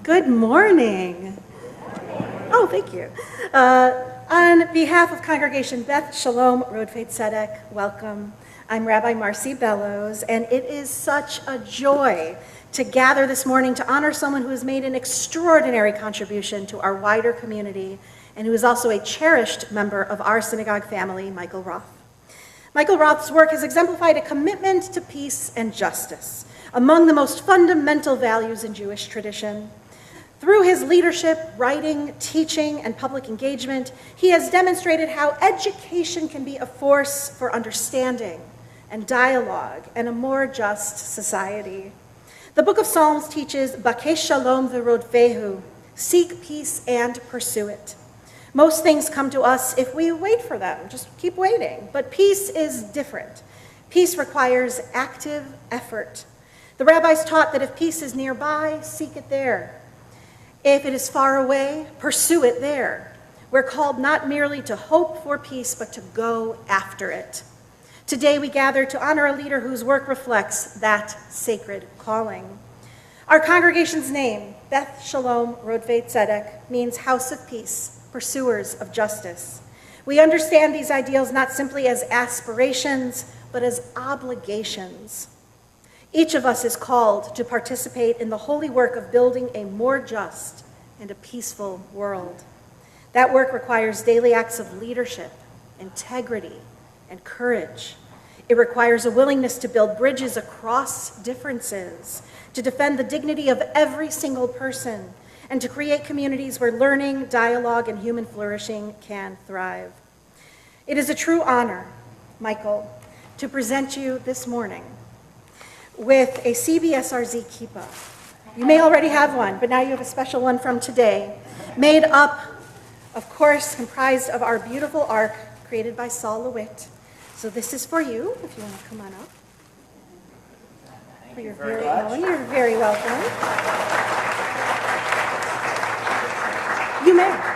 Good morning. Oh, thank you. On behalf of Congregation Beth Shalom Rodfei Tzedek, welcome. I'm Rabbi Marcy Bellows, and it is such a joy to gather this morning to honor someone who has made an extraordinary contribution to our wider community and who is also a cherished member of our synagogue family, Michael Roth. Michael Roth's work has exemplified a commitment to peace and justice, among the most fundamental values in Jewish tradition. Through his leadership, writing, teaching, and public engagement, he has demonstrated how education can be a force for understanding and dialogue and a more just society. The Book of Psalms teaches, Bakesh Shalom v'rodvehu, seek peace and pursue it. Most things come to us if we wait for them, just keep waiting. But peace is different. Peace requires active effort. The rabbis taught that if peace is nearby, seek it there. If it is far away, pursue it there. We're called not merely to hope for peace, but to go after it. Today we gather to honor a leader whose work reflects that sacred calling. Our congregation's name, Beth Shalom Rodfei Tzedek, means house of peace, pursuers of justice. We understand these ideals not simply as aspirations, but as obligations. Each of us is called to participate in the holy work of building a more just and a peaceful world. That work requires daily acts of leadership, integrity, and courage. It requires a willingness to build bridges across differences, to defend the dignity of every single person, and to create communities where learning, dialogue, and human flourishing can thrive. It is a true honor, Michael, to present you this morning with a CBSRZ kippah. You may already have one, but now you have a special one from today, made up, of course, comprised of our beautiful ark created by Saul LeWitt. So this is for you, if you want to come on up. Thank you very much. You're very welcome. You may.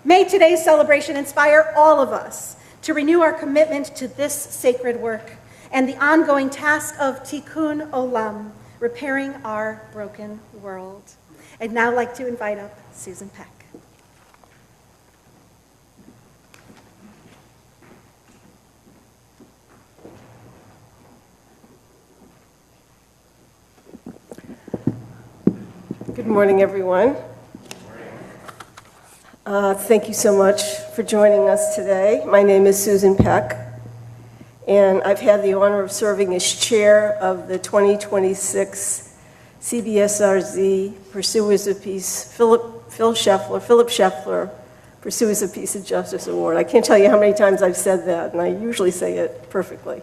May today's celebration inspire all of us to renew our commitment to this sacred work and the ongoing task of tikkun olam, repairing our broken world. I'd now like to invite up Susan Peck. Good morning, everyone. Thank you so much for joining us today. My name is Susan Peck, and I've had the honor of serving as chair of the 2026 CBSRZ Pursuers of Peace, Philip Scheffler Pursuers of Peace and Justice Award. I can't tell you how many times I've said that, and I usually say it perfectly.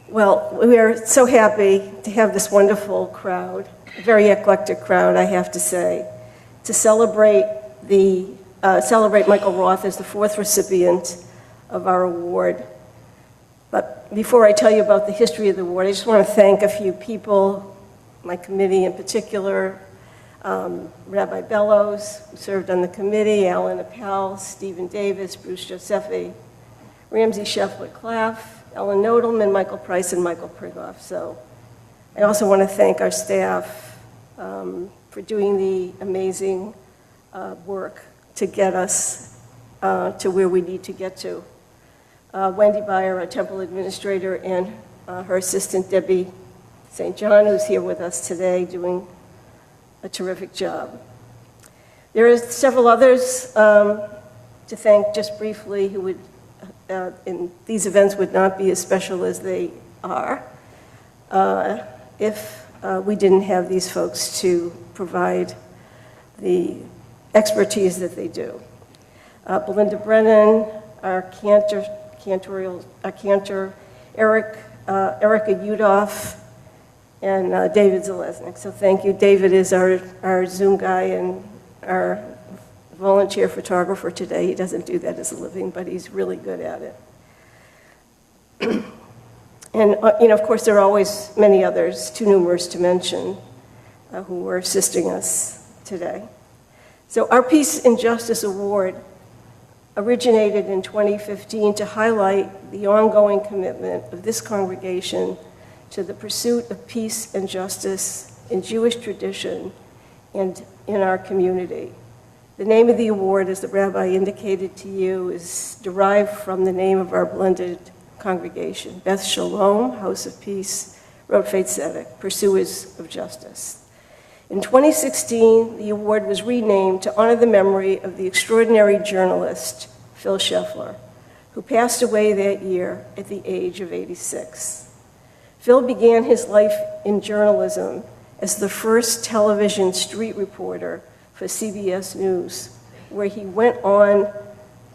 Well, we are so happy to have this wonderful crowd, a very eclectic crowd, I have to say, to celebrate Michael Roth as the fourth recipient of our award. But before I tell you about the history of the award, I just want to thank a few people, my committee in particular, Rabbi Bellows, who served on the committee, Alan Appel, Stephen Davis, Bruce Josephi, Ramsey Scheffler-Claff, Ellen Nodelman, Michael Price, and Michael Prigoff. So I also want to thank our staff for doing the amazing work to get us to where we need to get to. Wendy Byer, our temple administrator, and her assistant, Debbie St. John, who's here with us today, doing a terrific job. There are several others to thank just briefly who would, in these events, would not be as special as they are if we didn't have these folks to provide the expertise that they do. Belinda Brennan, our cantor, Erica Udoff, and David Zalesnik. So thank you. David is our Zoom guy and our volunteer photographer today. He doesn't do that as a living, but he's really good at it. And, of course, there are always many others, too numerous to mention, who are assisting us today. So our Peace and Justice Award originated in 2015 to highlight the ongoing commitment of this congregation to the pursuit of peace and justice in Jewish tradition and in our community. The name of the award, as the rabbi indicated to you, is derived from the name of our blended congregation, Beth Shalom, House of Peace, Roth Tzedek, Pursuers of Justice. In 2016, the award was renamed to honor the memory of the extraordinary journalist, Phil Scheffler, who passed away that year at the age of 86. Phil began his life in journalism as the first television street reporter for CBS News, where he went on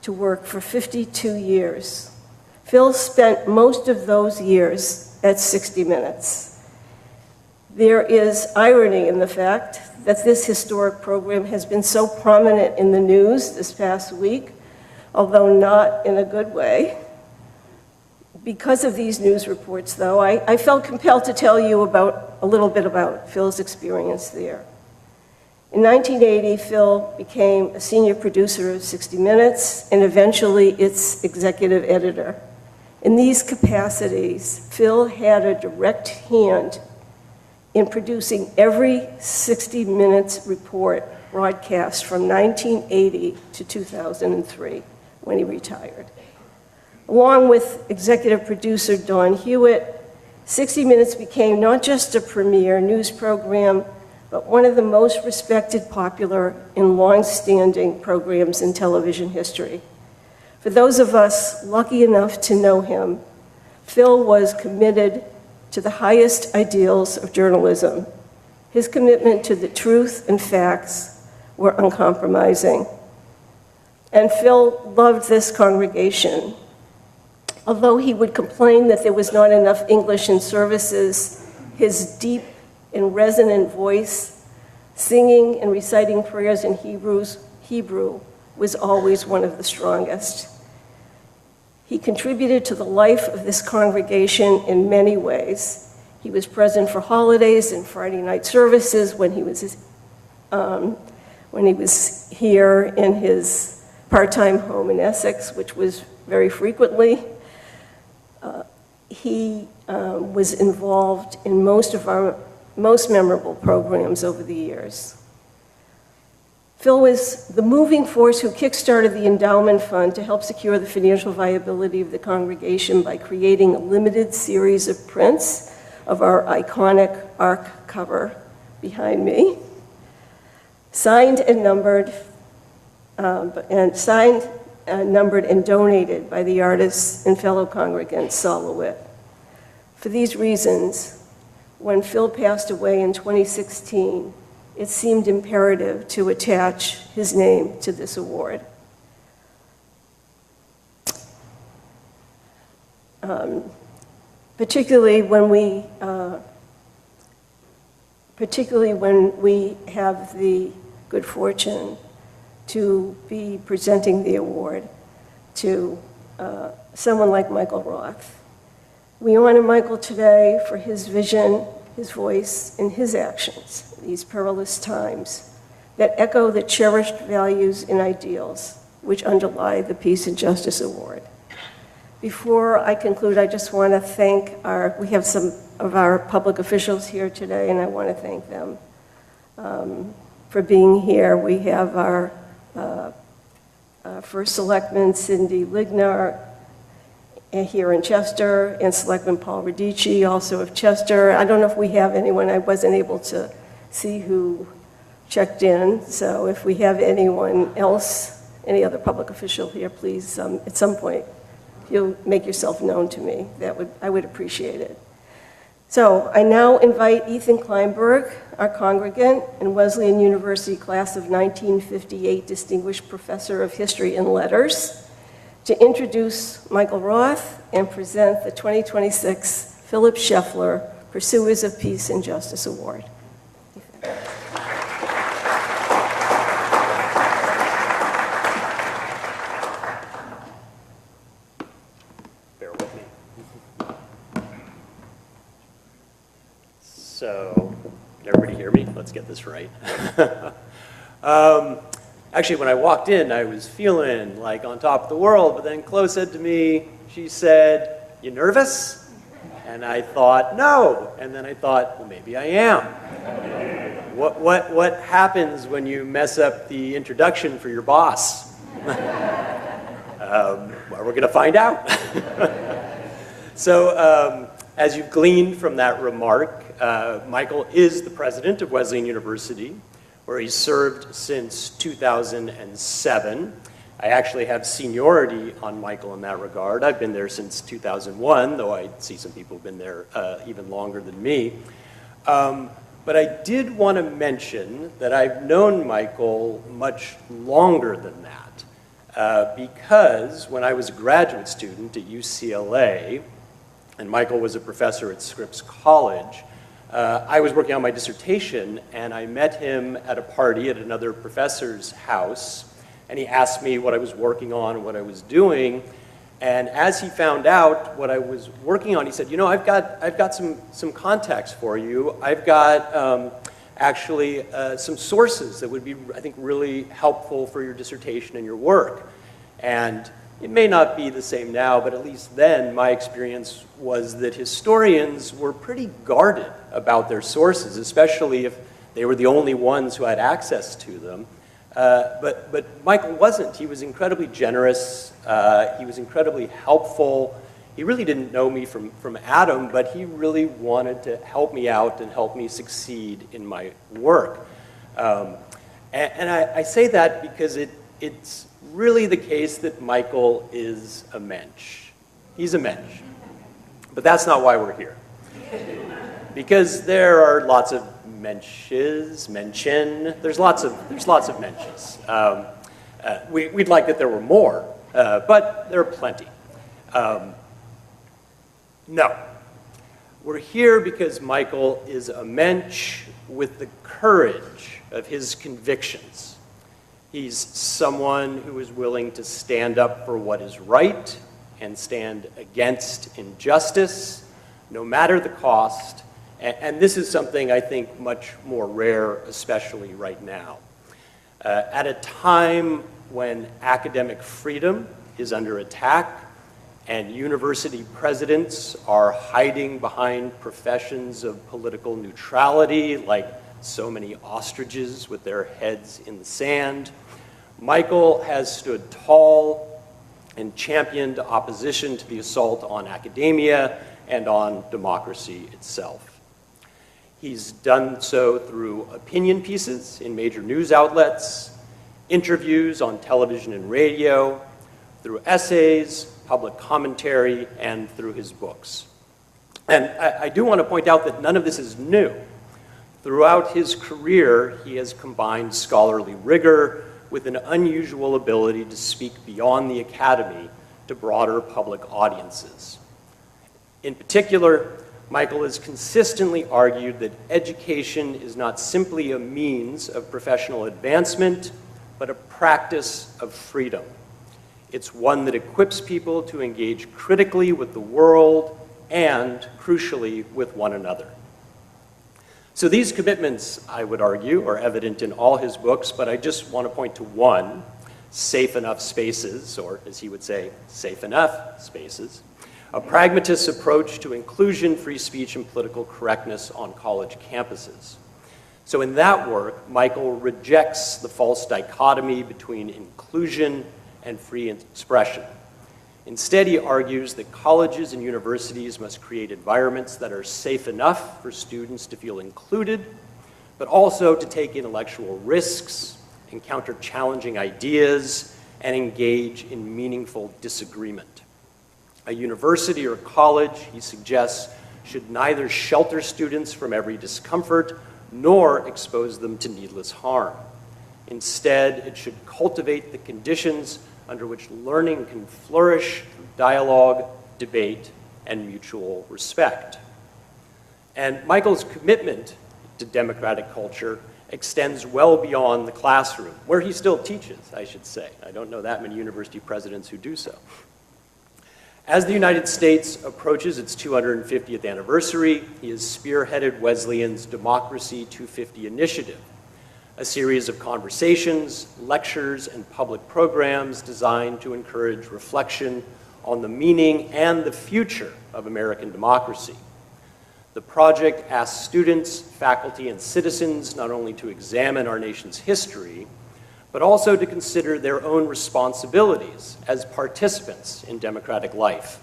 to work for 52 years. Phil spent most of those years at 60 Minutes. There is irony in the fact that this historic program has been so prominent in the news this past week, although not in a good way. Because of these news reports, though, I felt compelled to tell you a little bit about Phil's experience there. In 1980, Phil became a senior producer of 60 Minutes and eventually its executive editor. In these capacities, Phil had a direct hand in producing every 60 Minutes report broadcast from 1980 to 2003, when he retired. Along with executive producer Dawn Hewitt, 60 Minutes became not just a premier news program, but one of the most respected, popular, and long-standing programs in television history. For those of us lucky enough to know him, Phil was committed to the highest ideals of journalism. His commitment to the truth and facts were uncompromising. And Phil loved this congregation. Although he would complain that there was not enough English in services, his deep and resonant voice, singing and reciting prayers in Hebrew was always one of the strongest. He contributed to the life of this congregation in many ways. He was present for holidays and Friday night services when he was here in his part-time home in Essex, which was very frequently. He was involved in most of our most memorable programs over the years. Phil was the moving force who kickstarted the endowment fund to help secure the financial viability of the congregation by creating a limited series of prints of our iconic Ark cover behind me, signed and numbered and donated by the artist and fellow congregant Saul LeWitt. For these reasons, when Phil passed away in 2016, it seemed imperative to attach his name to this award. Particularly when we have the good fortune to be presenting the award to someone like Michael Roth. We honor Michael today for his vision, his voice, and his actions in these perilous times that echo the cherished values and ideals which underlie the Peace and Justice Award. Before I conclude, I just want to thank we have some of our public officials here today, and I want to thank them for being here. We have our First Selectman, Cindy Lignar, here in Chester, and Selectman Paul Radici, also of Chester. I don't know if we have anyone. I wasn't able to see who checked in, so if we have anyone else, any other public official here, please, at some point, if you'll make yourself known to me, I would appreciate it. So I now invite Ethan Kleinberg, our congregant and Wesleyan University class of 1958 Distinguished Professor of History and Letters, to introduce Michael Roth and present the 2026 Philip Scheffler Pursuers of Peace and Justice Award. So, can everybody hear me? Let's get this right. Actually, when I walked in, I was feeling like on top of the world, but then Chloe said to me, she said, "You nervous?" And I thought, no. And then I thought, well, maybe I am. What happens when you mess up the introduction for your boss? Well, we're going to find out. So, as you've gleaned from that remark, Michael is the president of Wesleyan University, where he's served since 2007. I actually have seniority on Michael in that regard. I've been there since 2001, though I see some people who've been there even longer than me. But I did want to mention that I've known Michael much longer than that, because when I was a graduate student at UCLA, and Michael was a professor at Scripps College, I was working on my dissertation, and I met him at a party at another professor's house, and he asked me what I was working on and what I was doing. And as he found out what I was working on, he said, "You know, I've got some contacts for you. I've got actually some sources that would be, I think, really helpful for your dissertation and your work." And it may not be the same now, but at least then my experience was that historians were pretty guarded about their sources, especially if they were the only ones who had access to them. But Michael wasn't. He was incredibly generous. He was incredibly helpful. He really didn't know me from Adam, but he really wanted to help me out and help me succeed in my work. And I say that because it's really the case that Michael is a mensch. He's a mensch. But that's not why we're here. Because there are lots of mensches, mention. There's lots of mensches. We'd like that there were more, but there are plenty. No. We're here because Michael is a mensch with the courage of his convictions. He's someone who is willing to stand up for what is right and stand against injustice, no matter the cost. And this is something I think much more rare, especially right now. At a time when academic freedom is under attack and university presidents are hiding behind professions of political neutrality like so many ostriches with their heads in the sand, Michael has stood tall and championed opposition to the assault on academia and on democracy itself. He's done so through opinion pieces in major news outlets, interviews on television and radio, through essays, public commentary, and through his books. And I do want to point out that none of this is new. Throughout his career, he has combined scholarly rigor with an unusual ability to speak beyond the academy to broader public audiences. In particular, Michael has consistently argued that education is not simply a means of professional advancement, but a practice of freedom. It's one that equips people to engage critically with the world and, crucially, with one another. So these commitments, I would argue, are evident in all his books, but I just want to point to one, Safe Enough Spaces, or as he would say, Safe Enough Spaces, a pragmatist approach to inclusion, free speech, and political correctness on college campuses. So in that work, Michael rejects the false dichotomy between inclusion and free expression. Instead, he argues that colleges and universities must create environments that are safe enough for students to feel included, but also to take intellectual risks, encounter challenging ideas, and engage in meaningful disagreement. A university or college, he suggests, should neither shelter students from every discomfort nor expose them to needless harm. Instead, it should cultivate the conditions under which learning can flourish through dialogue, debate, and mutual respect. And Michael's commitment to democratic culture extends well beyond the classroom, where he still teaches, I should say. I don't know that many university presidents who do so. As the United States approaches its 250th anniversary, he has spearheaded Wesleyan's Democracy 250 initiative, a series of conversations, lectures, and public programs designed to encourage reflection on the meaning and the future of American democracy. The project asks students, faculty, and citizens not only to examine our nation's history, but also to consider their own responsibilities as participants in democratic life.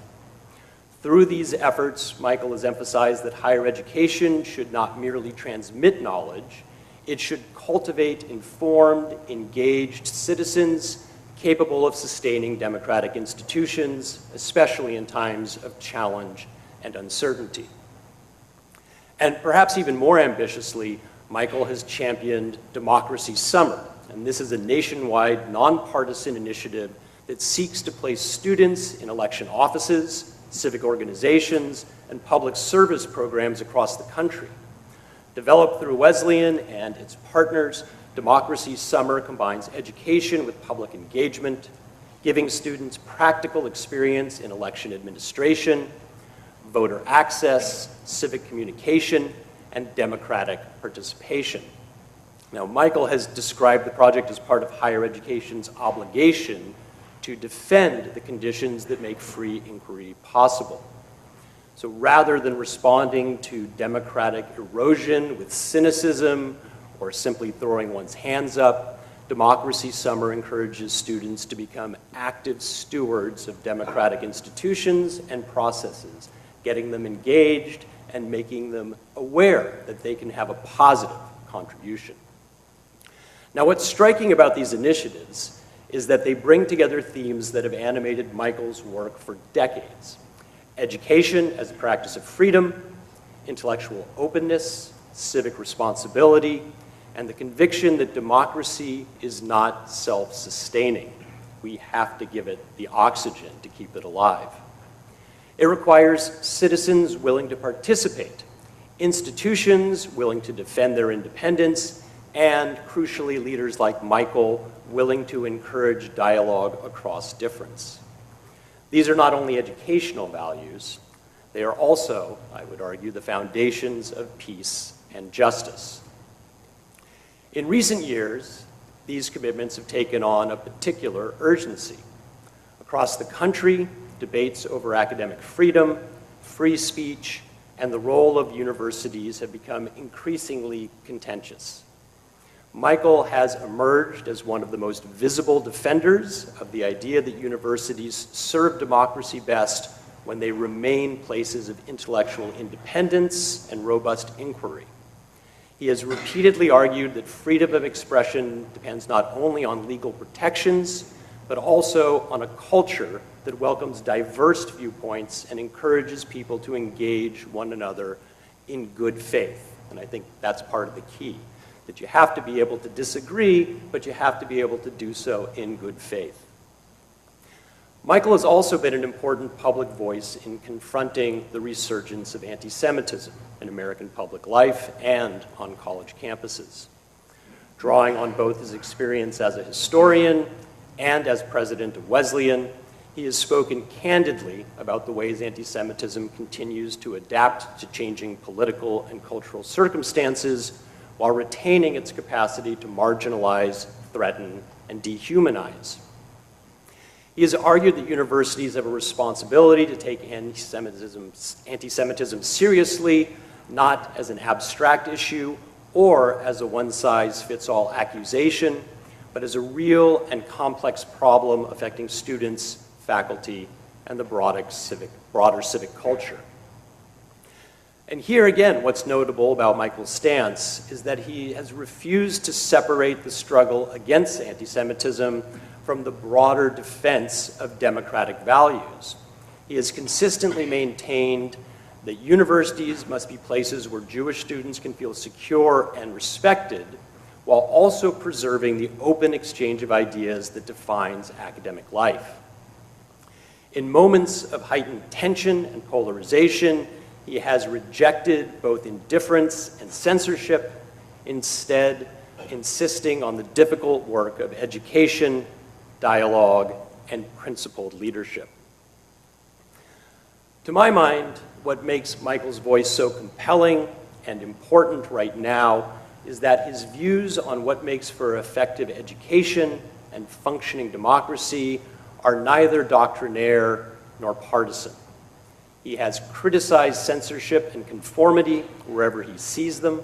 Through these efforts, Michael has emphasized that higher education should not merely transmit knowledge, it should cultivate informed, engaged citizens capable of sustaining democratic institutions, especially in times of challenge and uncertainty. And perhaps even more ambitiously, Michael has championed Democracy Summer, and this is a nationwide, nonpartisan initiative that seeks to place students in election offices, civic organizations, and public service programs across the country. Developed through Wesleyan and its partners, Democracy Summer combines education with public engagement, giving students practical experience in election administration, voter access, civic communication, and democratic participation. Now, Michael has described the project as part of higher education's obligation to defend the conditions that make free inquiry possible. So rather than responding to democratic erosion with cynicism or simply throwing one's hands up, Democracy Summer encourages students to become active stewards of democratic institutions and processes, getting them engaged and making them aware that they can have a positive contribution. Now, what's striking about these initiatives is that they bring together themes that have animated Michael's work for decades: education as a practice of freedom, intellectual openness, civic responsibility, and the conviction that democracy is not self-sustaining. We have to give it the oxygen to keep it alive. It requires citizens willing to participate, institutions willing to defend their independence, and crucially, leaders like Michael willing to encourage dialogue across difference. These are not only educational values, they are also, I would argue, the foundations of peace and justice. In recent years, these commitments have taken on a particular urgency. Across the country, debates over academic freedom, free speech, and the role of universities have become increasingly contentious. Michael has emerged as one of the most visible defenders of the idea that universities serve democracy best when they remain places of intellectual independence and robust inquiry. He has repeatedly argued that freedom of expression depends not only on legal protections, but also on a culture that welcomes diverse viewpoints and encourages people to engage one another in good faith. And I think that's part of the key, that you have to be able to disagree, but you have to be able to do so in good faith. Michael has also been an important public voice in confronting the resurgence of anti-Semitism in American public life and on college campuses. Drawing on both his experience as a historian and as president of Wesleyan, he has spoken candidly about the ways anti-Semitism continues to adapt to changing political and cultural circumstances while retaining its capacity to marginalize, threaten, and dehumanize. He has argued that universities have a responsibility to take anti-Semitism seriously, not as an abstract issue or as a one-size-fits-all accusation, but as a real and complex problem affecting students, faculty, and the broader civic culture. And here again, what's notable about Michael's stance is that he has refused to separate the struggle against anti-Semitism from the broader defense of democratic values. He has consistently maintained that universities must be places where Jewish students can feel secure and respected, while also preserving the open exchange of ideas that defines academic life. In moments of heightened tension and polarization, he has rejected both indifference and censorship, instead insisting on the difficult work of education, dialogue, and principled leadership. To my mind, what makes Michael's voice so compelling and important right now is that his views on what makes for effective education and functioning democracy are neither doctrinaire nor partisan. He has criticized censorship and conformity wherever he sees them.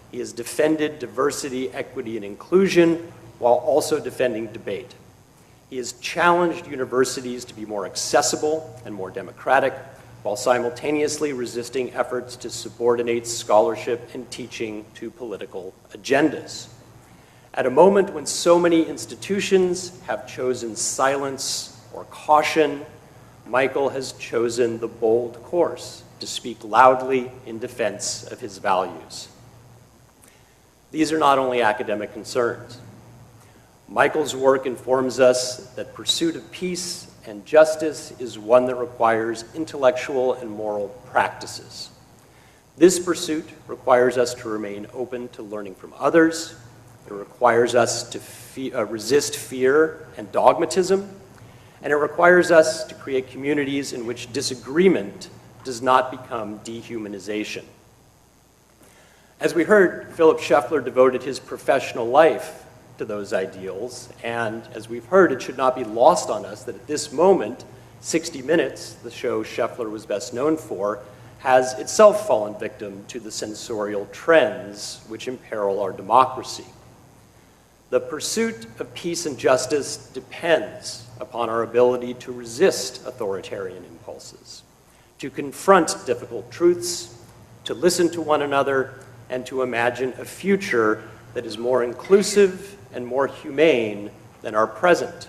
He has defended diversity, equity, and inclusion while also defending debate. He has challenged universities to be more accessible and more democratic while simultaneously resisting efforts to subordinate scholarship and teaching to political agendas. At a moment when so many institutions have chosen silence or caution, Michael has chosen the bold course to speak loudly in defense of his values. These are not only academic concerns. Michael's work informs us that pursuit of peace and justice is one that requires intellectual and moral practices. This pursuit requires us to remain open to learning from others. It requires us to resist fear and dogmatism. And it requires us to create communities in which disagreement does not become dehumanization. As we heard, Philip Scheffler devoted his professional life to those ideals, and as we've heard, it should not be lost on us that at this moment, 60 Minutes, the show Scheffler was best known for, has itself fallen victim to the censorial trends which imperil our democracy. The pursuit of peace and justice depends upon our ability to resist authoritarian impulses, to confront difficult truths, to listen to one another, and to imagine a future that is more inclusive and more humane than our present.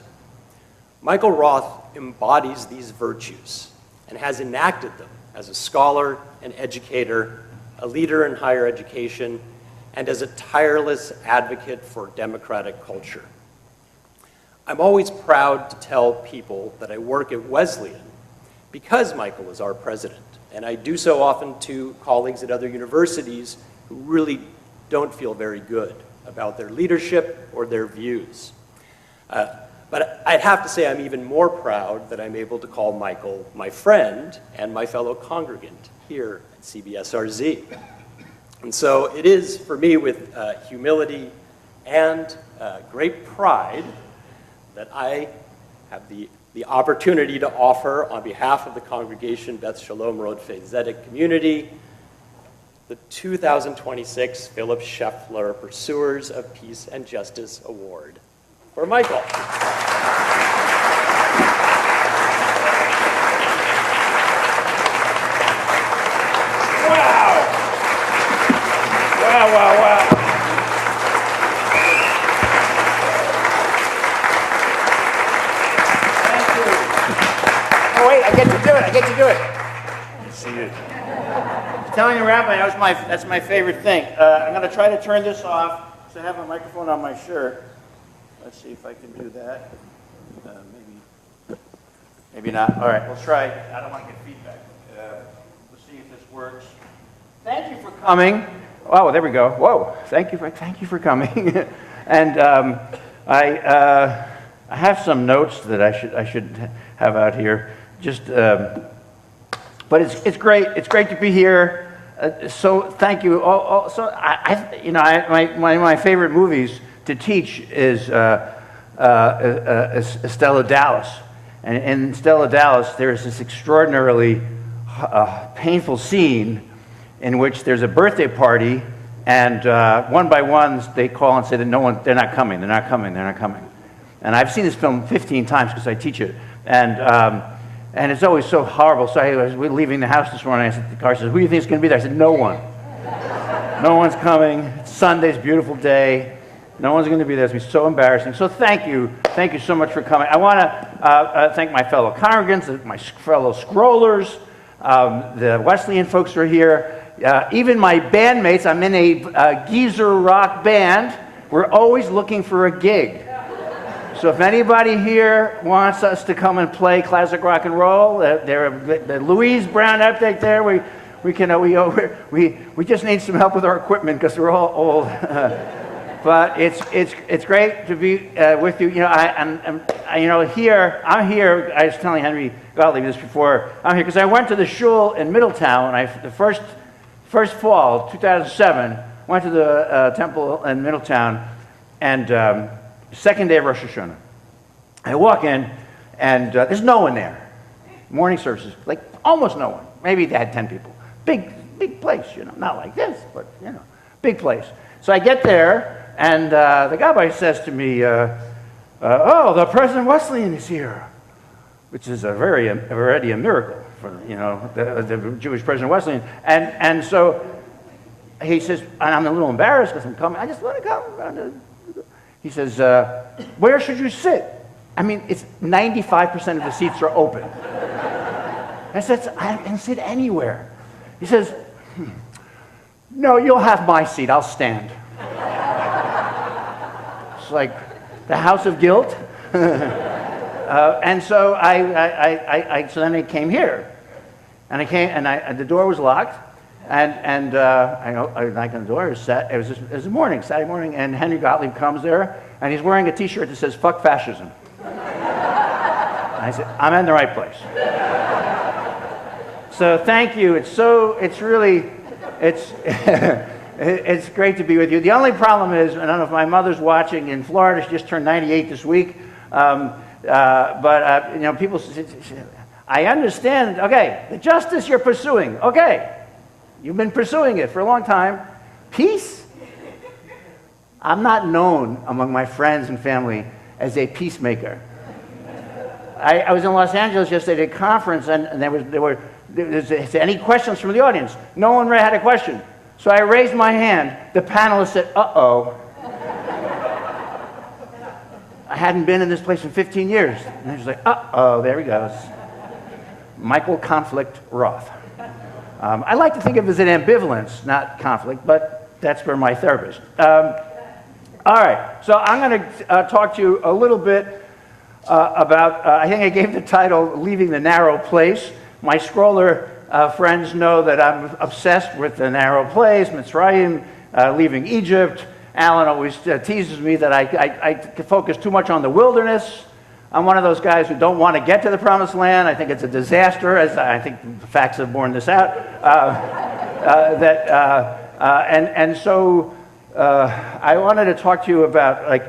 Michael Roth embodies these virtues and has enacted them as a scholar, an educator, a leader in higher education, and as a tireless advocate for democratic culture. I'm always proud to tell people that I work at Wesleyan because Michael is our president, and I do so often to colleagues at other universities who really don't feel very good about their leadership or their views. But I'd have to say I'm even more proud that I'm able to call Michael my friend and my fellow congregant here at CBSRZ. And so it is for me with humility and great pride that I have the opportunity to offer on behalf of the congregation Beth Shalom Roth Zedek community the 2026 Philip Scheffler Pursuers of Peace and Justice Award for Michael. Wow! Wow, wow, wow. Thank you. Oh, wait, I get to do it. See you. Telling you, Rabbi, that's my favorite thing. I'm going to try to turn this off so I have a microphone on my shirt. Let's see if I can do that. Maybe not. All right, let's try. I don't want to get feedback. Let's see if this works. Thank you for coming. Oh, there we go. Whoa! Thank you for coming. And I have some notes that I should have out here. But it's great. It's great to be here. So thank you. So my favorite movies to teach is Stella Dallas, and in Stella Dallas there is this extraordinarily painful scene in which there's a birthday party, and one by one they call and say that they're not coming. And I've seen this film 15 times because I teach it, and it's always so horrible. So I was leaving the house this morning. I said, the car says, "Who do you think is going to be there?" I said, "No one. No one's coming. It's Sunday's beautiful day. No one's going to be there. It's going to be so embarrassing." So thank you so much for coming. I want to thank my fellow congregants, my fellow scrollers, the Wesleyan folks who are here, even my bandmates. I'm in a geezer rock band. We're always looking for a gig. So if anybody here wants us to come and play classic rock and roll, the Louise Brown update there, we just need some help with our equipment because we're all old. But it's great to be with you. You know, I'm here. I was telling Henry Gottlieb this before. I'm here because I went to the shul in Middletown. The first fall, 2007, went to the temple in Middletown, and second day of Rosh Hashanah. I walk in, and there's no one there. Morning services, like almost no one. Maybe they had 10 people. Big place, you know, not like this, but you know, big place. So I get there. And the Gabbai says to me, "Oh, the President Wesleyan is here," which is already a miracle for, you know, the Jewish President Wesleyan. And so he says, and I'm a little embarrassed because I'm coming. I just want to come. He says, "Where should you sit?" I mean, it's 95% of the seats are open. I said, "I can sit anywhere." He says, "No, you'll have my seat. I'll stand." Like the house of guilt. And so so then I came here, and the door was locked, and I knocked on the door. It was a morning, Saturday morning, and Henry Gottlieb comes there, and he's wearing a T-shirt that says "Fuck fascism." And I said, "I'm in the right place." So thank you. It's great to be with you. The only problem is, I don't know if my mother's watching in Florida. She just turned 98 this week. But you know, people. I understand. Okay, the justice you're pursuing. Okay, you've been pursuing it for a long time. Peace. I'm not known among my friends and family as a peacemaker. I was in Los Angeles yesterday at a conference, and there were any questions from the audience? No one had a question. So I raised my hand. The panelist said, "Uh-oh." I hadn't been in this place in 15 years. And I was like, "Uh-oh, there he goes." Michael Conflict Roth. I like to think of it as an ambivalence, not conflict, but that's for my therapist. All right, so I'm going to talk to you a little bit about, I think I gave the title, Leaving the Narrow Place. My scroller friends know that I'm obsessed with the narrow place, Mitzrayim, leaving Egypt. Alan always teases me that I focus too much on the wilderness. I'm one of those guys who don't want to get to the promised land. I think it's a disaster, as I think the facts have borne this out. So I wanted to talk to you about like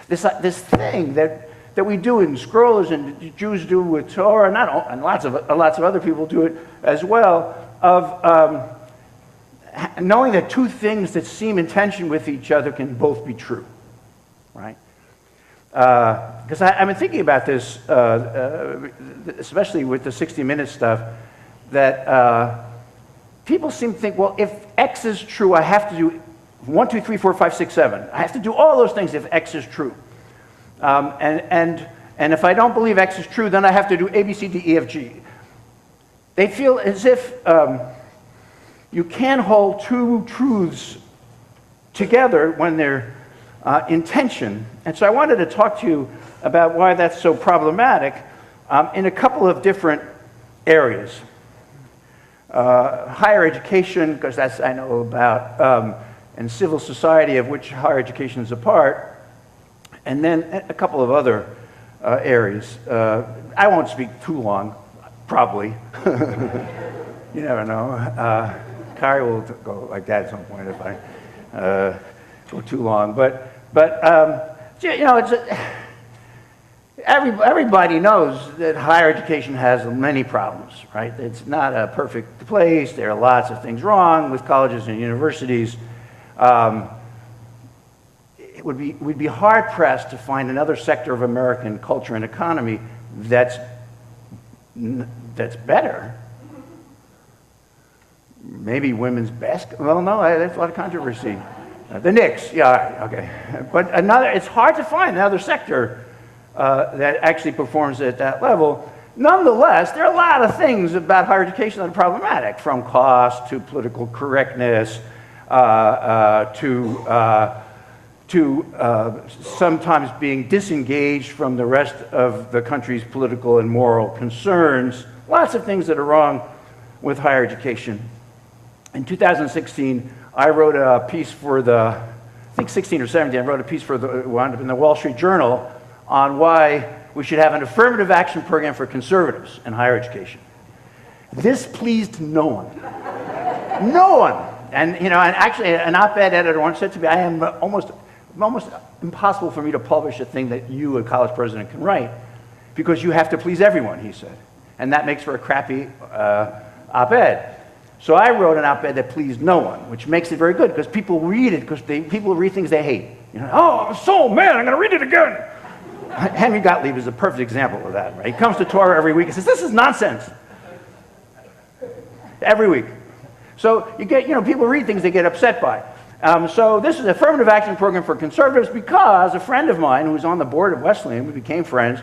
this thing that we do in scrollers and Jews do with Torah, and lots of other people do it as well, of knowing that two things that seem in tension with each other can both be true, right? Because I've been thinking about this, especially with the 60 Minutes stuff, that people seem to think, well, if X is true, I have to do 1, 2, 3, 4, 5, 6, 7. I have to do all those things if X is true. And if I don't believe X is true, then I have to do A, B, C, D, E, F, G. They feel as if you can't hold two truths together when they're in tension. And so I wanted to talk to you about why that's so problematic in a couple of different areas. Higher education, because that's I know about, and civil society, of which higher education is a part. And then a couple of other areas. I won't speak too long, probably. You never know. Kari will go like that at some point if I go too long. But you know, everybody knows that higher education has many problems, right? It's not a perfect place. There are lots of things wrong with colleges and universities. We'd be hard-pressed to find another sector of American culture and economy that's better. Maybe women's basketball. Well, no, there's a lot of controversy. The Knicks, yeah, okay. But it's hard to find another sector that actually performs at that level. Nonetheless, there are a lot of things about higher education that are problematic, from cost to political correctness to sometimes being disengaged from the rest of the country's political and moral concerns. Lots of things that are wrong with higher education. In 2016, I wrote a piece for the think 16 or 17, I wrote a piece for wound up in the Wall Street Journal on why we should have an affirmative action program for conservatives in higher education. This pleased no one. No one. And, you know, and actually an op-ed editor once said to me, I am almost impossible for me to publish a thing that you, a college president, can write because you have to please everyone, he said. And that makes for a crappy op-ed. So I wrote an op-ed that pleased no one, which makes it very good because people read it because people read things they hate. You know, oh, I'm so mad, I'm going to read it again. Henry Gottlieb is a perfect example of that, right? He comes to Torah every week and says, this is nonsense. Every week. So you get, you know, people read things they get upset by. So this is an affirmative action program for conservatives because a friend of mine who was on the board of Wesleyan, we became friends,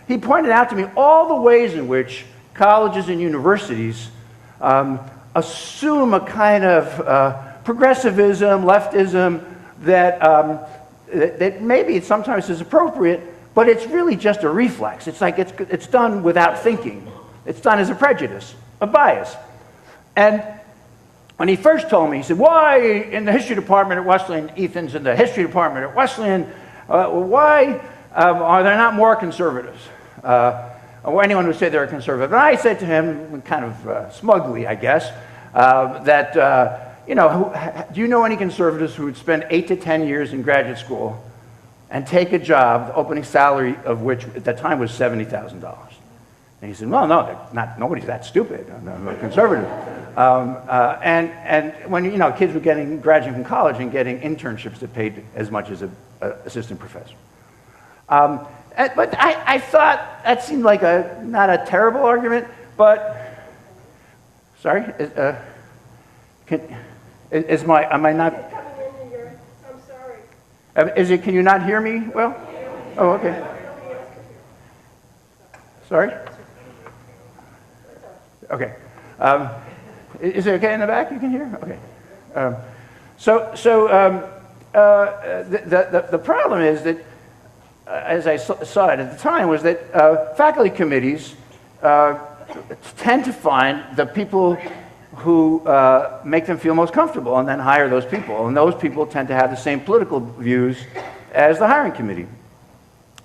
he pointed out to me all the ways in which colleges and universities assume a kind of progressivism, leftism that maybe sometimes is appropriate, but it's really just a reflex. It's like it's done without thinking. It's done as a prejudice, a bias. And when he first told me, he said, why in the history department at Wesleyan, Ethan's in the history department at Wesleyan, why are there not more conservatives? Or anyone who said they're conservative. And I said to him, kind of smugly, I guess, that, you know, do you know any conservatives who would spend 8 to 10 years in graduate school and take a job, the opening salary of which at that time was $70,000? And he said, well, no, nobody's that stupid. I'm a conservative. And when, you know, kids were graduating from college and getting internships that paid as much as an assistant professor. But I thought that seemed like not a terrible argument, but, sorry, am I not? I'm sorry. Can you not hear me well? Oh, okay. Sorry? Okay. Is it okay in the back? You can hear? Okay. The problem is that, as I saw it at the time, was that faculty committees tend to find the people who make them feel most comfortable and then hire those people. And those people tend to have the same political views as the hiring committee.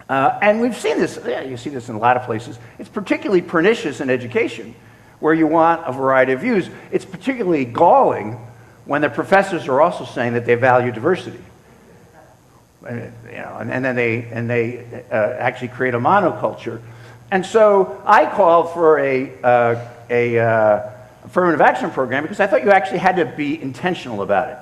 And we've seen this, you see this in a lot of places. It's particularly pernicious in education, where you want a variety of views. It's particularly galling when the professors are also saying that they value diversity. You know, and then they actually create a monoculture. And so I called for a affirmative action program because I thought you actually had to be intentional about it.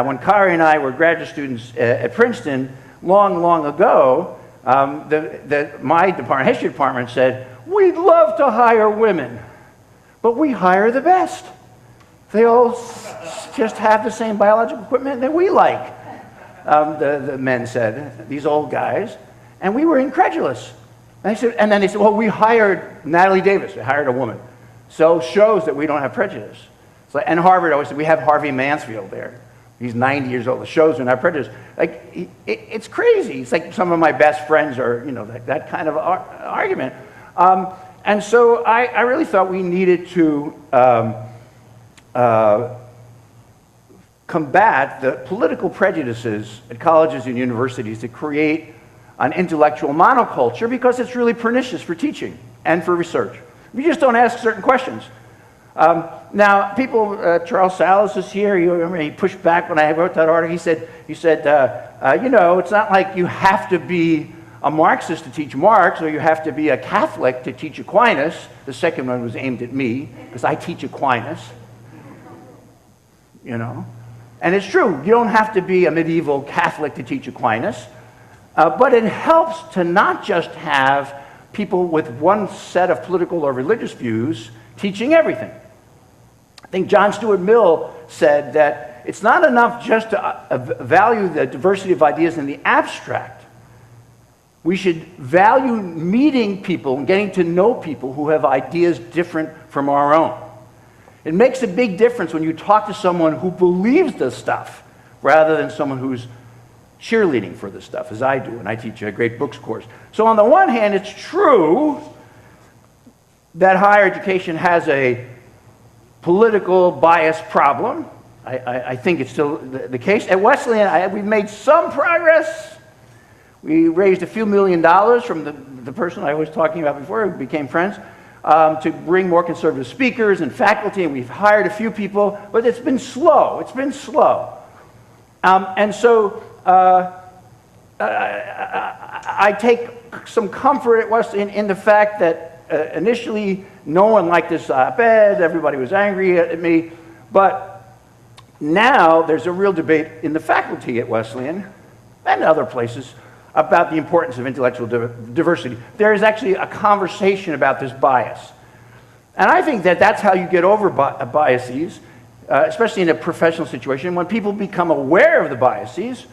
When Kari and I were graduate students at Princeton long ago, my department, history department, said, we'd love to hire women, but we hire the best. They all just have the same biological equipment that we like. The men said, these old guys, and we were incredulous. And then they said, well, we hired Natalie Davis. We hired a woman. So shows that we don't have prejudice. So, and Harvard always said, we have Harvey Mansfield there. He's 90 years old. It shows we're not prejudiced. Like, it's crazy. It's like some of my best friends are, you know, that kind of argument. And so I really thought we needed to combat the political prejudices at colleges and universities that create an intellectual monoculture because it's really pernicious for teaching and for research. We just don't ask certain questions. Now, people, Charles Salas is here. You remember he pushed back when I wrote that article. He said, you know, it's not like you have to be a Marxist to teach Marx, or you have to be a Catholic to teach Aquinas. The second one was aimed at me because I teach Aquinas. You know, and it's true. You don't have to be a medieval Catholic to teach Aquinas, but it helps to not just have people with one set of political or religious views teaching everything. I think John Stuart Mill said that it's not enough just to value the diversity of ideas in the abstract. We should value meeting people and getting to know people who have ideas different from our own. It makes a big difference when you talk to someone who believes this stuff rather than someone who's cheerleading for this stuff, as I do, and I teach a great books course. So on the one hand, it's true that higher education has a political bias problem. I think it's still the case. At Wesleyan, we've made some progress. We raised a few $1 million from the person I was talking about before, who became friends, to bring more conservative speakers and faculty, and we've hired a few people, but it's been slow. It's been slow. And so I take some comfort at Wesleyan in the fact that initially no one liked this op-ed, everybody was angry at me, but now there's a real debate in the faculty at Wesleyan and other places about the importance of intellectual diversity. There is actually a conversation about this bias. And I think that that's how you get over biases, especially in a professional situation. When people become aware of the biases,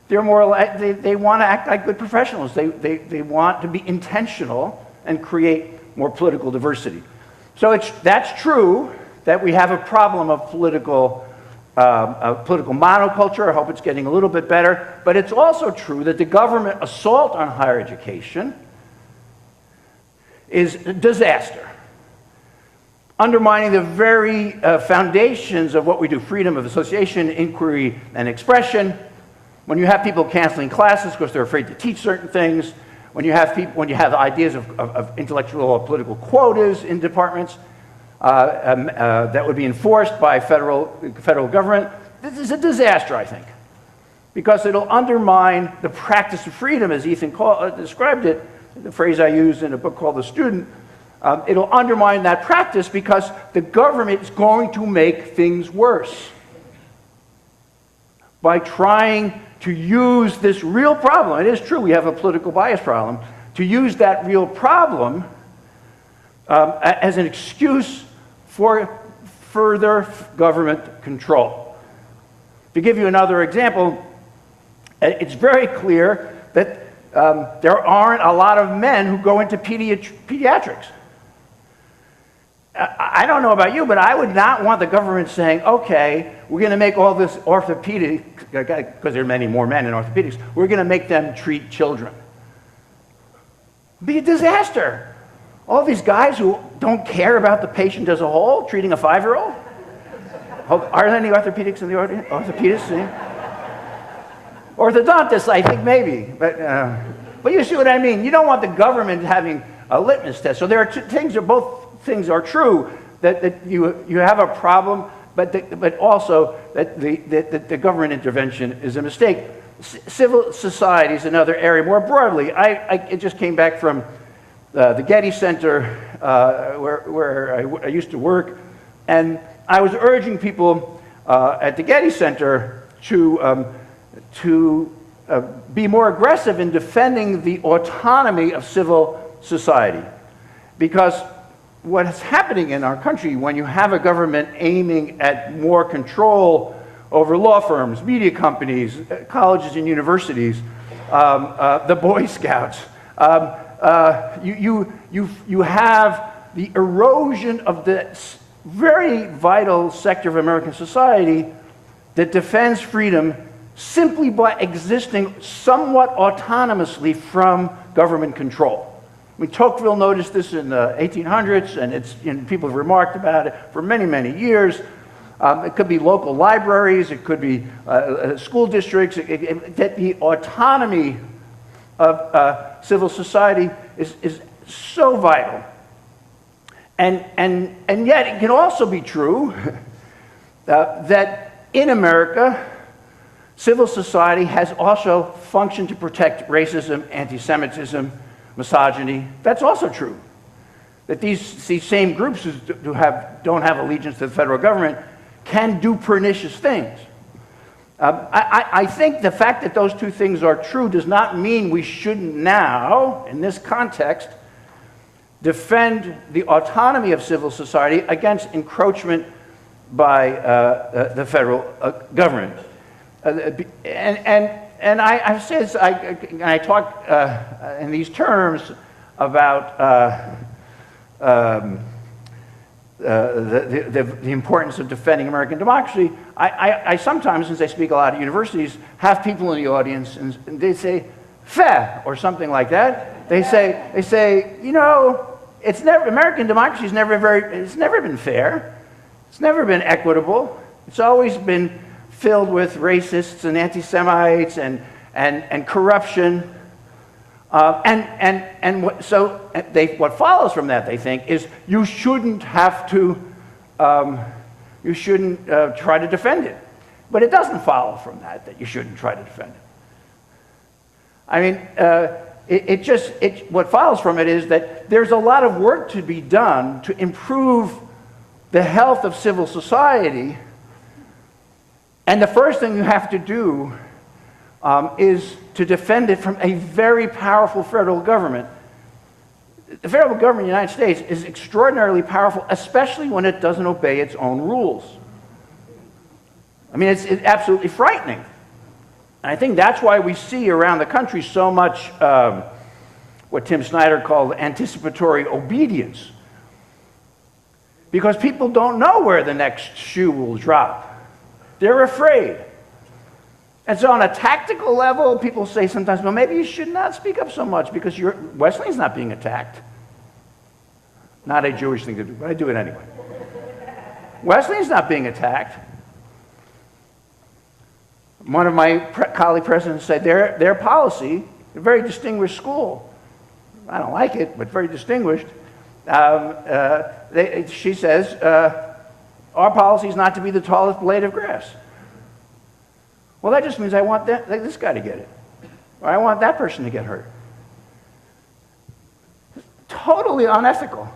they're more they want to act like good professionals. They want to be intentional and create more political diversity. So that's true that we have a problem of political monoculture. I hope it's getting a little bit better. But it's also true that the government assault on higher education is a disaster, undermining the very foundations of what we do: freedom of association, inquiry, and expression. When you have people canceling classes because they're afraid to teach certain things, when you have ideas of intellectual or political quotas in departments, that would be enforced by federal government. This is a disaster, I think, because it'll undermine the practice of freedom, as Ethan described it, the phrase I used in a book called The Student. It'll undermine that practice because the government is going to make things worse by trying to use this real problem. It is true we have a political bias problem. To use that real problem as an excuse for further government control. To give you another example, it's very clear that there aren't a lot of men who go into pediatrics. I don't know about you, but I would not want the government saying, okay, we're going to make all this orthopedic, because there are many more men in orthopedics, we're going to make them treat children. It'd be a disaster. All these guys who don't care about the patient as a whole, treating a 5-year-old? Are there any orthopedics in the audience? Orthopedists? Orthodontists, I think maybe. But you see what I mean? You don't want the government having a litmus test. So there are both things are true, that you have a problem, but also that the government intervention is a mistake. Civil society is another area. More broadly, I just came back from the Getty Center, where I used to work, and I was urging people at the Getty Center to be more aggressive in defending the autonomy of civil society, because what's happening in our country when you have a government aiming at more control over law firms, media companies, colleges and universities, the Boy Scouts, you have the erosion of this very vital sector of American society that defends freedom simply by existing somewhat autonomously from government control. I mean, Tocqueville noticed this in the 1800s, and people have remarked about it for many, many years. It could be local libraries, it could be school districts, that the autonomy of civil society is so vital. And yet it can also be true that in America, civil society has also functioned to protect racism, anti-Semitism, misogyny. That's also true. That these same groups who don't have allegiance to the federal government can do pernicious things. I think the fact that those two things are true does not mean we shouldn't now, in this context, defend the autonomy of civil society against encroachment by the federal government. And I say this, I talk in these terms about the importance of defending American democracy. I sometimes, since I speak a lot at universities, have people in the audience and they say, "Fair," or something like that. They say, you know, American democracy it's never been fair. It's never been equitable. It's always been filled with racists and anti-Semites and corruption. What follows from that, they think, is you shouldn't have to, you shouldn't try to defend it. But it doesn't follow from that you shouldn't try to defend it. I mean, what follows from it is that there's a lot of work to be done to improve the health of civil society, and the first thing you have to do is to defend it from a very powerful federal government. The federal government of the United States is extraordinarily powerful, especially when it doesn't obey its own rules. I mean, it's absolutely frightening. And I think that's why we see around the country so much what Tim Snyder called anticipatory obedience. Because people don't know where the next shoe will drop. They're afraid. And so on a tactical level, people say sometimes, well, maybe you should not speak up so much because Wesleyan's not being attacked. Not a Jewish thing to do, but I do it anyway. Wesleyan's not being attacked. One of my colleague presidents said their policy, a very distinguished school, I don't like it, but very distinguished, she says, our policy is not to be the tallest blade of grass. Well, that just means I want this guy to get it, or I want that person to get hurt. Totally unethical.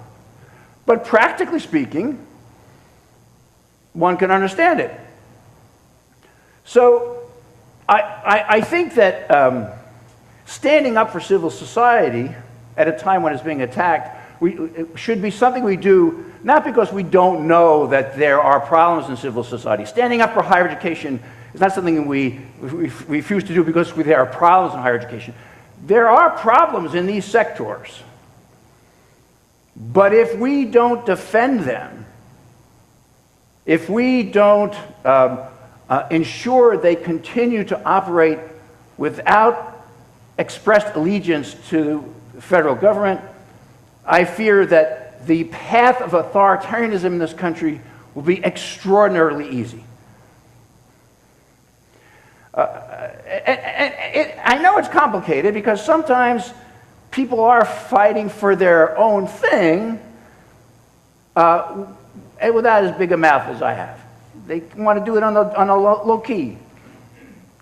But practically speaking, one can understand it. So I think that standing up for civil society at a time when it's being attacked it should be something we do, not because we don't know that there are problems in civil society. Standing up for higher education is not something we refuse to do because there are problems in higher education. There are problems in these sectors. But if we don't defend them, if we don't ensure they continue to operate without expressed allegiance to the federal government, I fear that the path of authoritarianism in this country will be extraordinarily easy. I know it's complicated because sometimes people are fighting for their own thing without as big a mouth as I have. They want to do it on a low key.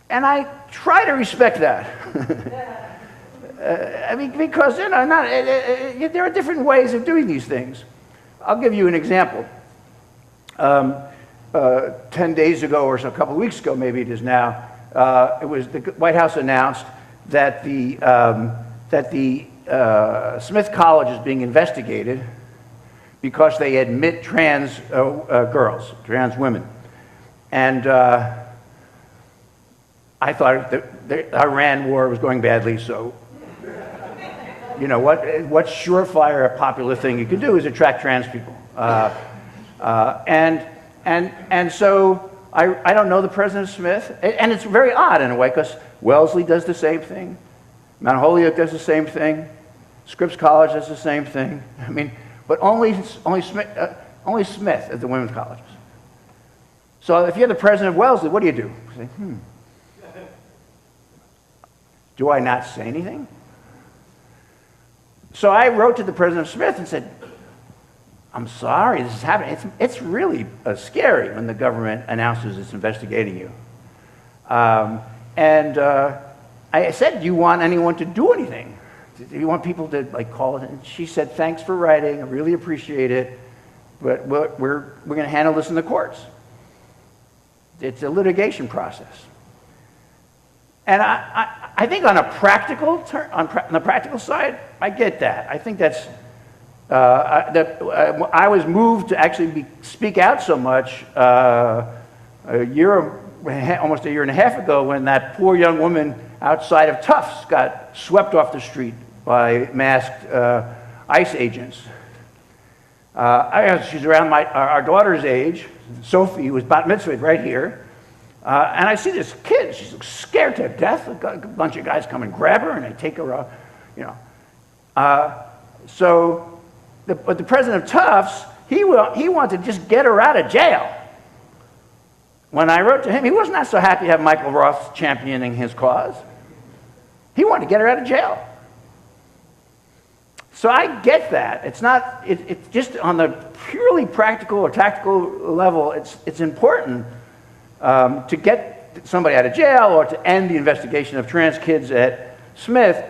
And I try to respect that. I mean, because there are different ways of doing these things. I'll give you an example. 10 days ago or so, a couple of weeks ago, maybe it is now, the White House announced that the Smith College is being investigated because they admit trans girls, trans women. And I thought the Iran war was going badly, so you know what surefire a popular thing you could do is attract trans people. And so I don't know the President Smith, and it's very odd in a way because Wellesley does the same thing, Mount Holyoke does the same thing, Scripps College does the same thing. I mean, but only Smith at the women's colleges. So if you're the president of Wellesley, what do? You say, do I not say anything? So I wrote to the president of Smith and said, I'm sorry this is happening. It's really scary when the government announces it's investigating you. I said, do you want anyone to do anything? Do you want people to call it? And she said, thanks for writing. I really appreciate it. But we're going to handle this in the courts. It's a litigation process. And I think on a practical on the practical side, I get that. I think that's I was moved to actually speak out so much almost a year and a half ago when that poor young woman outside of Tufts got swept off the street by masked ICE agents. She's around our daughter's age. Sophie, who was bat mitzvahed right here. And I see this kid, she's scared to death. A bunch of guys come and grab her and they take her off, But the president of Tufts, he wanted to just get her out of jail. when I wrote to him, he was not so happy to have Michael Roth championing his cause. He wanted to get her out of jail. So I get that. It's just on the purely practical or tactical level, it's important to get somebody out of jail or to end the investigation of trans kids at Smith.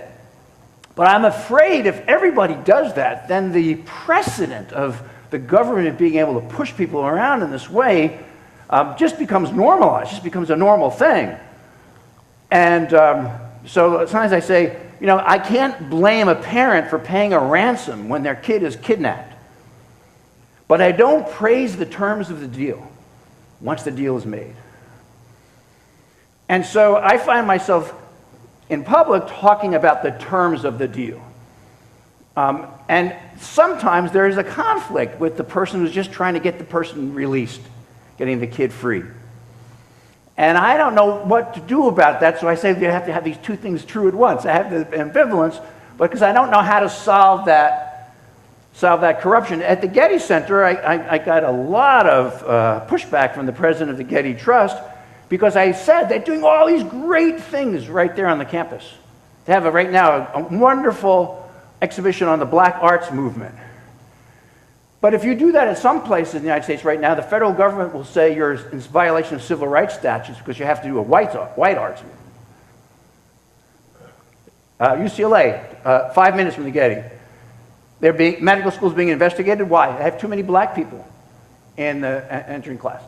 But I'm afraid if everybody does that, then the precedent of the government being able to push people around in this way just becomes normalized, just becomes a normal thing. And so sometimes I say, you know, I can't blame a parent for paying a ransom when their kid is kidnapped. But I don't praise the terms of the deal once the deal is made. And so I find myself in public talking about the terms of the deal. And sometimes there is a conflict with the person who's just trying to get the person released, getting the kid free. And I don't know what to do about that, so I say you have to have these two things true at once. I have the ambivalence, because I don't know how to solve that corruption. At the Getty Center, I got a lot of pushback from the president of the Getty Trust, because I said they're doing all these great things right there on the campus. They have right now a wonderful exhibition on the black arts movement. But if you do that in some places in the United States right now, the federal government will say you're in violation of civil rights statutes because you have to do a white arts movement. UCLA, 5 minutes from the Getty. Medical school's being investigated. Why? They have too many black people in the entering class.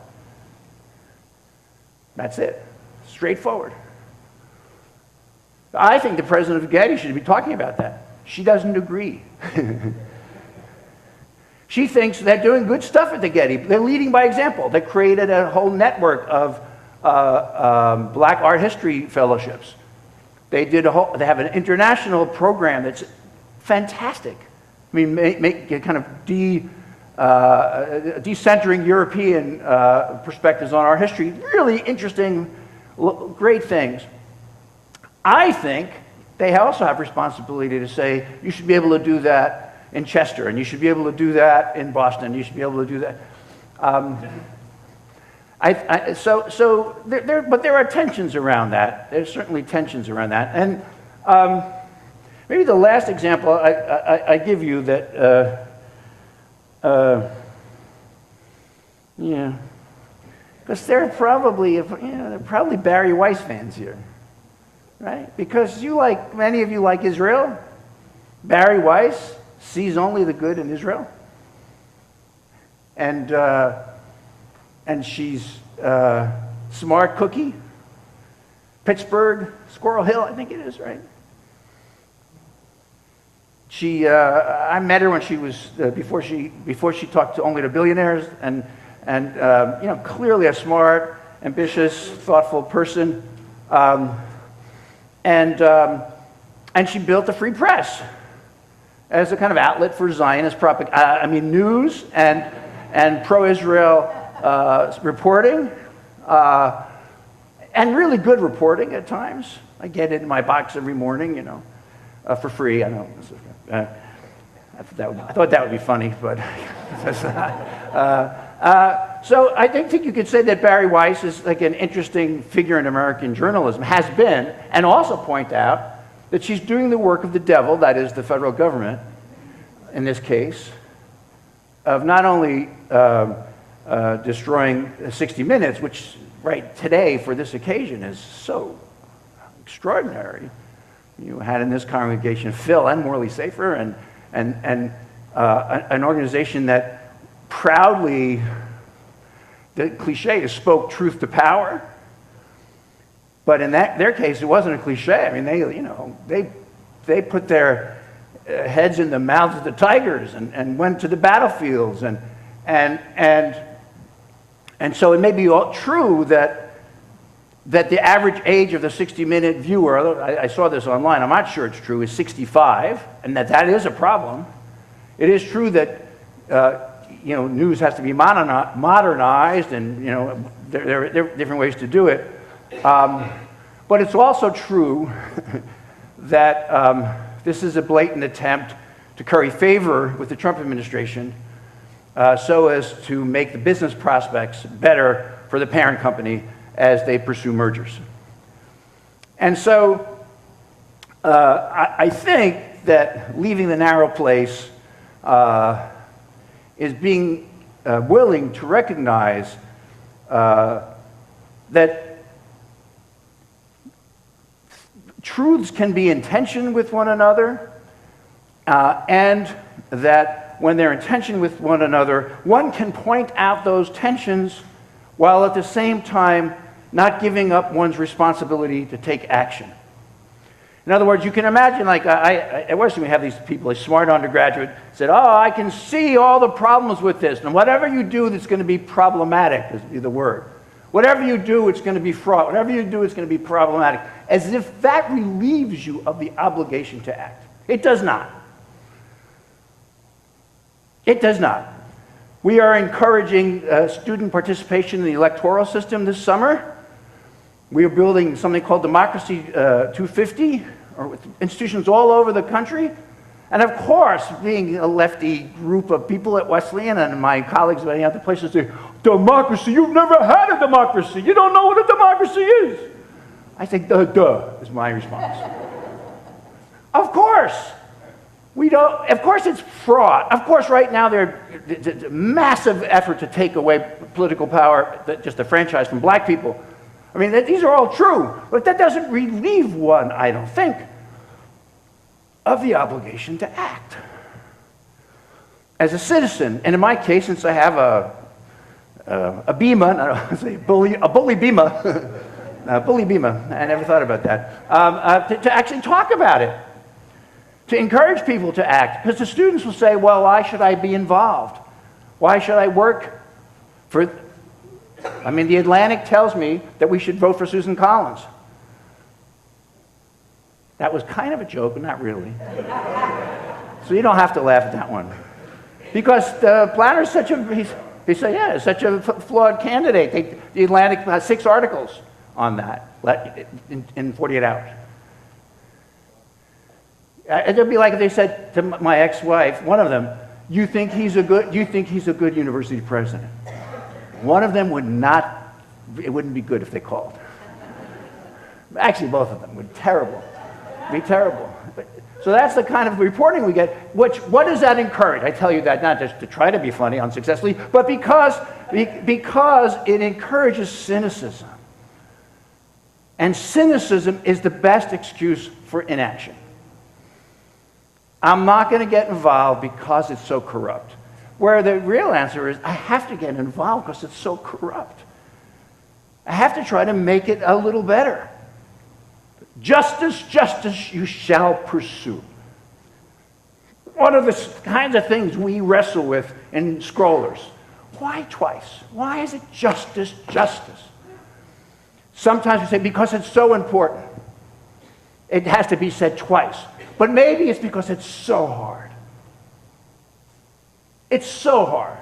That's it. Straightforward. I think the president of Getty should be talking about that. She doesn't agree. She thinks they're doing good stuff at the Getty. They're leading by example. They created a whole network of black art history fellowships. They have an international program that's fantastic. I mean, kind of decentering European perspectives on our history. Really interesting, great things. I think they also have responsibility to say, you should be able to do that in Chester, and you should be able to do that in Boston. You should be able to do that. But there are tensions around that. There's certainly tensions around that. And maybe the last example I give you that, yeah, because they're probably Barry Weiss fans here, right? Because many of you like Israel. Barry Weiss sees only the good in Israel. And she's smart cookie. Pittsburgh, Squirrel Hill, I think it is, right? I met her when she was before she talked only to billionaires, and clearly a smart, ambitious, thoughtful person, and she built a free press as a kind of outlet for Zionist news and pro-Israel reporting, and really good reporting at times. I get it in my box every morning, for free. I know. I thought that would be funny, but so I think you could say that Barry Weiss is like an interesting figure in American journalism, has been, and also point out that she's doing the work of the devil, that is the federal government, in this case, of not only destroying 60 Minutes, which right today for this occasion is so extraordinary. You had in this congregation Phil and Morley Safer, and an organization that proudly, the cliche is spoke truth to power. But in their case, it wasn't a cliche. I mean, they put their heads in the mouths of the tigers and went to the battlefields, and so it may be true that the average age of the 60-minute viewer, I saw this online, I'm not sure it's true, is 65, and that is a problem. It is true that news has to be modernized, and there are different ways to do it. But it's also true that this is a blatant attempt to curry favor with the Trump administration so as to make the business prospects better for the parent company as they pursue mergers. And so I think that leaving the narrow place is being willing to recognize that truths can be in tension with one another, and that when they're in tension with one another, one can point out those tensions while at the same time not giving up one's responsibility to take action. In other words, you can imagine, like, at Western we have these people, a smart undergraduate, said, oh, I can see all the problems with this, and whatever you do that's going to be problematic is the word. Whatever you do, it's going to be fraught. Whatever you do, it's going to be problematic. As if that relieves you of the obligation to act. It does not. It does not. We are encouraging student participation in the electoral system this summer. We are building something called Democracy 250, or with institutions all over the country. And of course, being a lefty group of people at Wesleyan and my colleagues at many other places say, democracy, you've never had a democracy. You don't know what a democracy is. I say, duh, is my response. Of course. We don't, of course it's fraud. Of course right now there's a massive effort to take away political power, just the franchise from black people. I mean, these are all true, but that doesn't relieve one, I don't think, of the obligation to act. As a citizen, and in my case, since I have a bima, I don't want to say a bully bima, bully bima, I never thought about that, to actually talk about it, to encourage people to act, because the students will say, well, why should I be involved? Why should I work for... I mean, the Atlantic tells me that we should vote for Susan Collins. That was kind of a joke, but not really. So you don't have to laugh at that one. Because the Planner's such a, he said, yeah, it's such a flawed candidate. The Atlantic has 6 articles on that in 48 hours. It would be like if they said to my ex-wife, one of them, you think he's a good university president? One of them would not, it wouldn't be good if they called. Actually, both of them would be terrible. So that's the kind of reporting we get. What does that encourage? I tell you that not just to try to be funny unsuccessfully, but because it encourages cynicism. And cynicism is the best excuse for inaction. I'm not going to get involved because it's so corrupt. Where the real answer is, I have to get involved because it's so corrupt. I have to try to make it a little better. Justice, justice you shall pursue. One of the kinds of things we wrestle with in scrollers. Why twice? Why is it justice, justice? Sometimes we say, because it's so important. It has to be said twice. But maybe it's because it's so hard. It's so hard.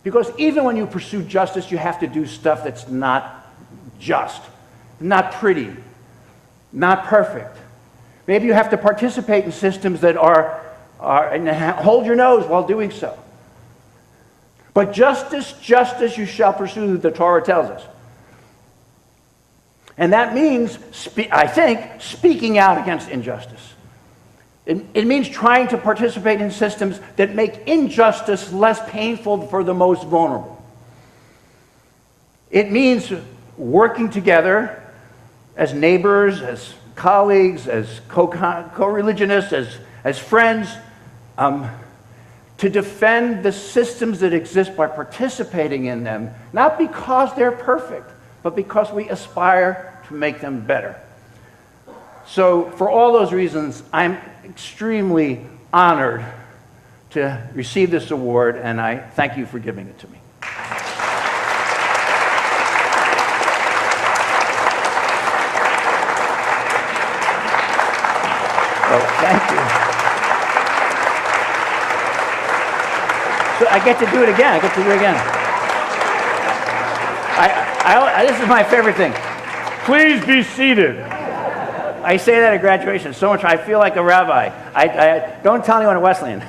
Because even when you pursue justice, you have to do stuff that's not just, not pretty, not perfect. Maybe you have to participate in systems that are and hold your nose while doing so. But justice, justice you shall pursue, the Torah tells us. And that means, I think, speaking out against injustice. It means trying to participate in systems that make injustice less painful for the most vulnerable. It means working together as neighbors, as colleagues, as co-religionists, as friends, to defend the systems that exist by participating in them, not because they're perfect, but because we aspire to make them better. So for all those reasons, I'm extremely honored to receive this award, and I thank you for giving it to me. Well, thank you. So I get to do it again. This is my favorite thing. Please be seated. I say that at graduation so much, I feel like a rabbi. I don't tell anyone at Wesleyan.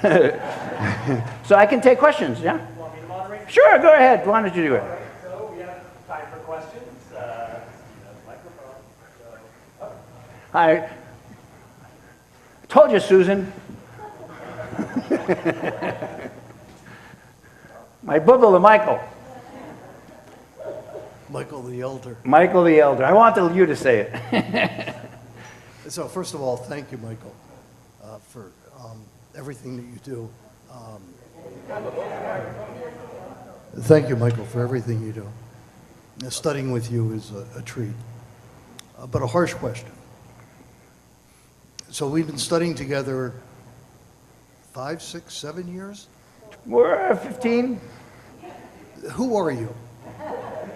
So I can take questions, yeah? You want me to moderate? Sure, go ahead. Why don't you do it? So we have time I told you, Susan. My bubble, Michael. Michael the Elder. Michael the Elder. I wanted you to say it. So first of all, thank you, Michael, for everything that you do. Thank you, Michael, for everything you do. Studying with you is a treat. But a harsh question. So we've been studying together 5, 6, 7 years? We're 15. Who are you?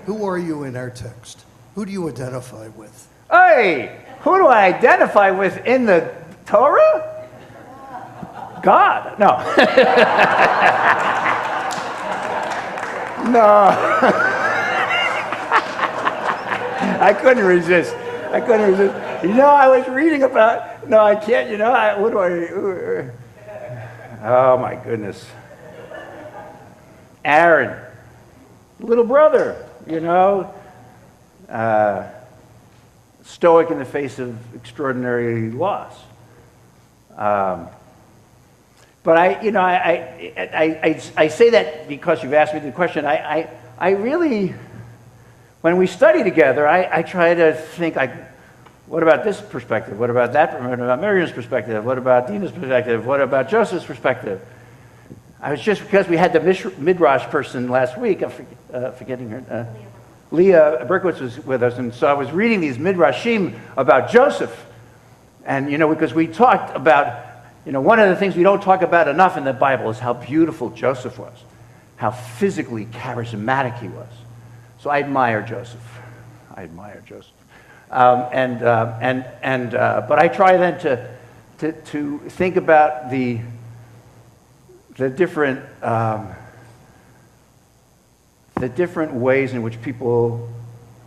Who are you in our text? Who do you identify with? Hey, who do I identify with in the Torah? God. No. No. I couldn't resist. You know, I was reading about, no, I can't, you know, oh my goodness. Aaron, little brother, you know, stoic in the face of extraordinary loss. But I say that because you've asked me the question. I really, when we study together, I try to think, what about this perspective? What about that? What about Miriam's perspective? What about Dina's perspective? What about Joseph's perspective? I was just, because we had the Midrash person last week, I'm forgetting her, Leah Berkowitz was with us, and so I was reading these Midrashim about Joseph. And, you know, because we talked about, you know, one of the things we don't talk about enough in the Bible is how beautiful Joseph was, how physically charismatic he was. So I admire Joseph. But I try then to think about the different ways in which people,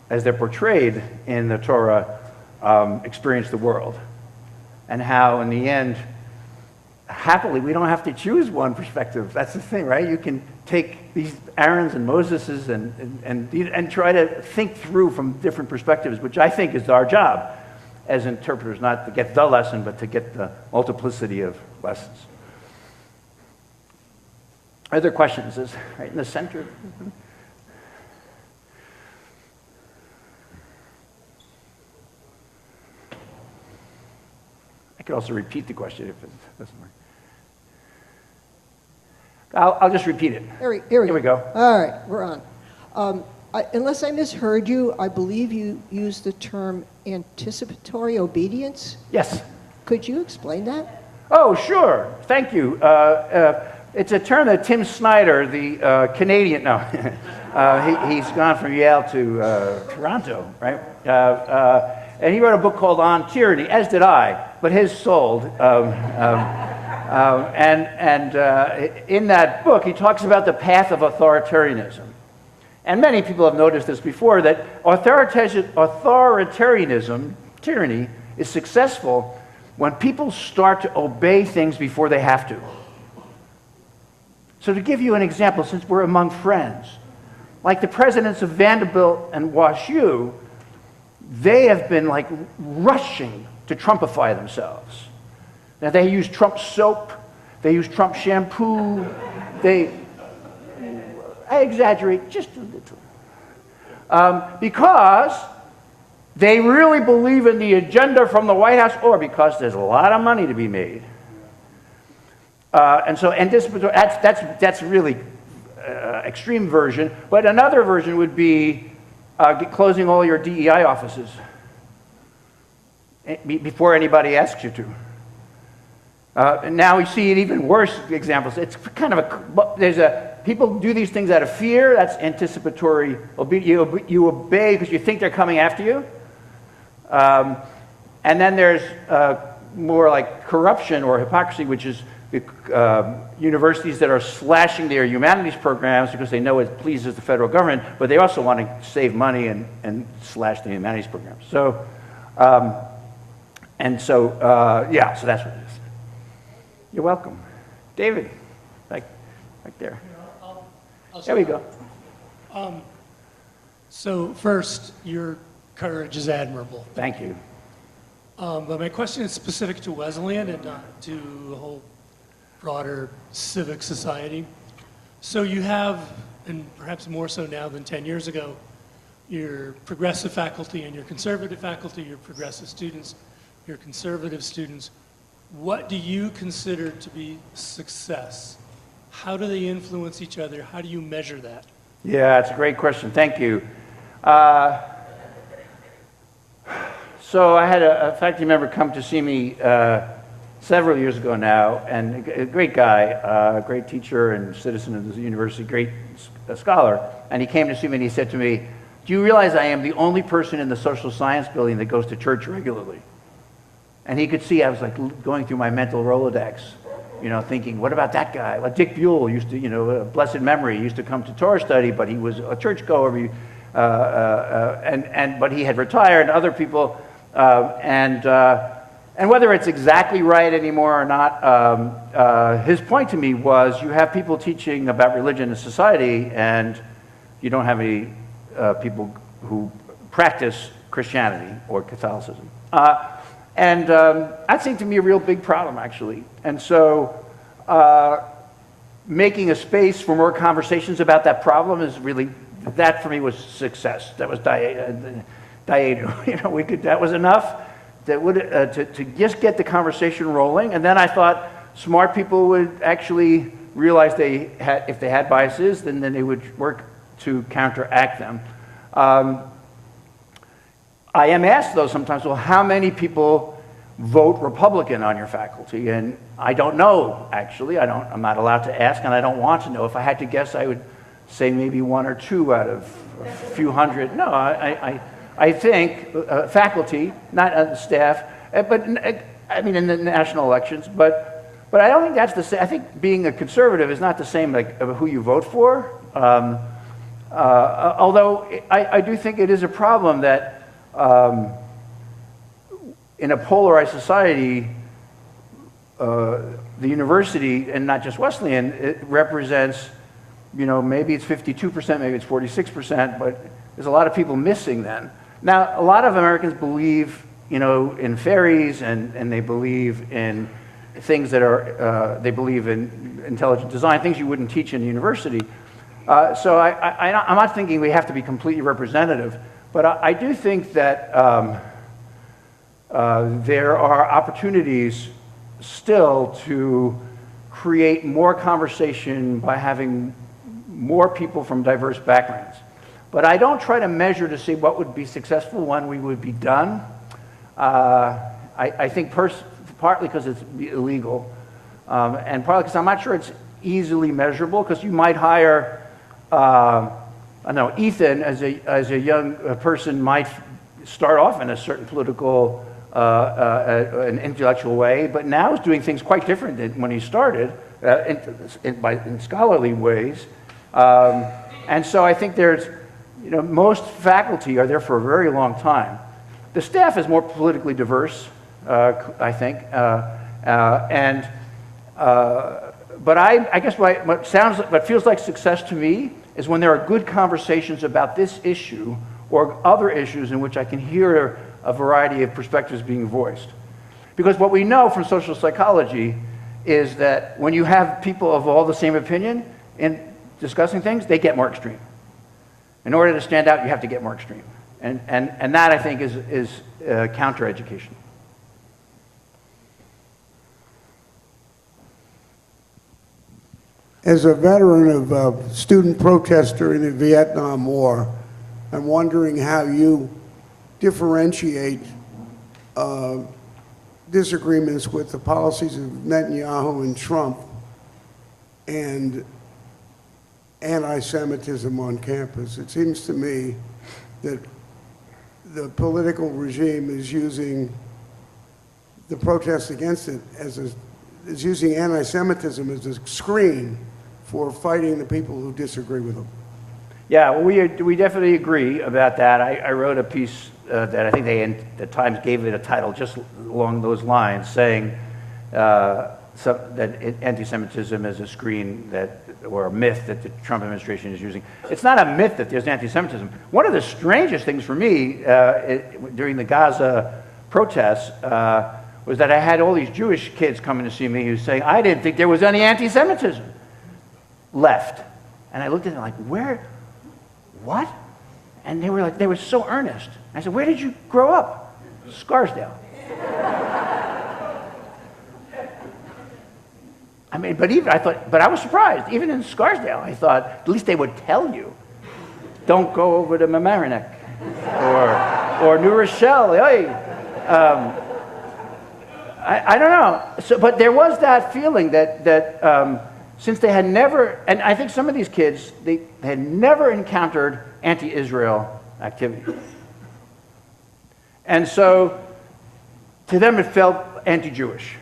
as they're portrayed in the Torah, experience the world, and how in the end, happily, we don't have to choose one perspective. That's the thing, right? You can take these Aaron's and Moses's and try to think through from different perspectives, which I think is our job as interpreters, not to get the lesson, but to get the multiplicity of lessons. Other questions? Is right in the center. Mm-hmm. I could also repeat the question if it doesn't work. I'll just repeat it. Here we go. All right, we're on. Unless I misheard you, I believe you used the term anticipatory obedience. Yes. Could you explain that? Oh, sure. Thank you. It's a term that Tim Snyder, the Canadian, he's gone from Yale to Toronto, right? And he wrote a book called On Tyranny, as did I, but his sold. In that book, he talks about the path of authoritarianism. And many people have noticed this before, that authoritarianism, tyranny, is successful when people start to obey things before they have to. So to give you an example, since we're among friends, like the presidents of Vanderbilt and WashU, they have been like rushing to Trumpify themselves. Now they use Trump soap, they use Trump shampoo, I exaggerate just a little, because they really believe in the agenda from the White House, or because there's a lot of money to be made. And that's really extreme version. But another version would be closing all your DEI offices before anybody asks you to. And now we see it even worse examples. It's kind of people do these things out of fear. That's anticipatory obedience. You obey because you think they're coming after you. And then there's more like corruption or hypocrisy, which is universities that are slashing their humanities programs because they know it pleases the federal government, but they also want to save money and slash the humanities programs. So, so that's what it is. You're welcome. David, right there. There we go. So first, your courage is admirable. Thank you. But my question is specific to Wesleyan and not to the whole broader civic society. So you have, and perhaps more so now than 10 years ago, your progressive faculty and your conservative faculty, your progressive students, your conservative students. What do you consider to be success? How do they influence each other? How do you measure that? Yeah, it's a great question. Thank you. So I had a faculty member come to see me several years ago now, and a great guy, a great teacher and citizen of the university, great scholar, and he came to see me and he said to me, "Do you realize I am the only person in the social science building that goes to church regularly?" And he could see I was like going through my mental Rolodex, you know, thinking, what about that guy? Well, Dick Buell used to, you know, blessed memory, used to come to Torah study, but he was a churchgoer, but he had retired, and other people, and whether it's exactly right anymore or not, his point to me was, you have people teaching about religion and society, and you don't have any people who practice Christianity or Catholicism. And that seemed to me a real big problem, actually. And so making a space for more conversations about that problem is really, that for me was success. That was Dayenu. You know, that was enough that would, to just get the conversation rolling. And then I thought smart people would actually realize if they had biases, then they would work to counteract them. I am asked, though, sometimes, well, how many people vote Republican on your faculty? And I don't know, actually. I'm not allowed to ask, and I don't want to know. If I had to guess, I would say maybe 1 or 2 out of a few hundred. No, I think faculty, not staff, but I mean in the national elections, but I don't think that's the same. I think being a conservative is not the same like who you vote for. Although I do think it is a problem that in a polarized society, the university, and not just Wesleyan, it represents, you know, maybe it's 52%, maybe it's 46%, but there's a lot of people missing then. Now, a lot of Americans believe, you know, in fairies, and they believe in things that are, they believe in intelligent design, things you wouldn't teach in university. So I'm not thinking we have to be completely representative, but I do think that there are opportunities still to create more conversation by having more people from diverse backgrounds. But I don't try to measure to see what would be successful when we would be done. I think partly because it's illegal, and partly because I'm not sure it's easily measurable, because you might hire, I don't know, Ethan as a young person might start off in a certain political, an intellectual way, but now is doing things quite different than when he started, in scholarly ways. And so I think there's, you know, most faculty are there for a very long time. The staff is more politically diverse, I think, but I guess what feels like success to me is when there are good conversations about this issue or other issues in which I can hear a variety of perspectives being voiced. Because what we know from social psychology is that when you have people of all the same opinion in discussing things, they get more extreme. In order to stand out, you have to get more extreme. And that, I think, is counter-education. As a veteran of student protest during the Vietnam War, I'm wondering how you differentiate disagreements with the policies of Netanyahu and Trump and anti-Semitism on campus. It seems to me that the political regime is using the protest against it is using anti-Semitism as a screen for fighting the people who disagree with them. Yeah, well, we definitely agree about that. I wrote a piece that I think the Times gave it a title just along those lines, saying that anti-Semitism is a screen or a myth that the Trump administration is using. It's not a myth that there's anti-Semitism. One of the strangest things for me during the Gaza protests was that I had all these Jewish kids coming to see me who saying, I didn't think there was any anti-Semitism left. And I looked at them like, where? What? And they were so earnest. I said, where did you grow up? Scarsdale. I mean, but I was surprised. Even in Scarsdale, I thought, at least they would tell you. Don't go over to Mamaroneck or New Rochelle. Hey. I don't know. So, but there was that feeling that since they had never, and I think some of these kids, they had never encountered anti-Israel activity. And so to them it felt anti-Jewish.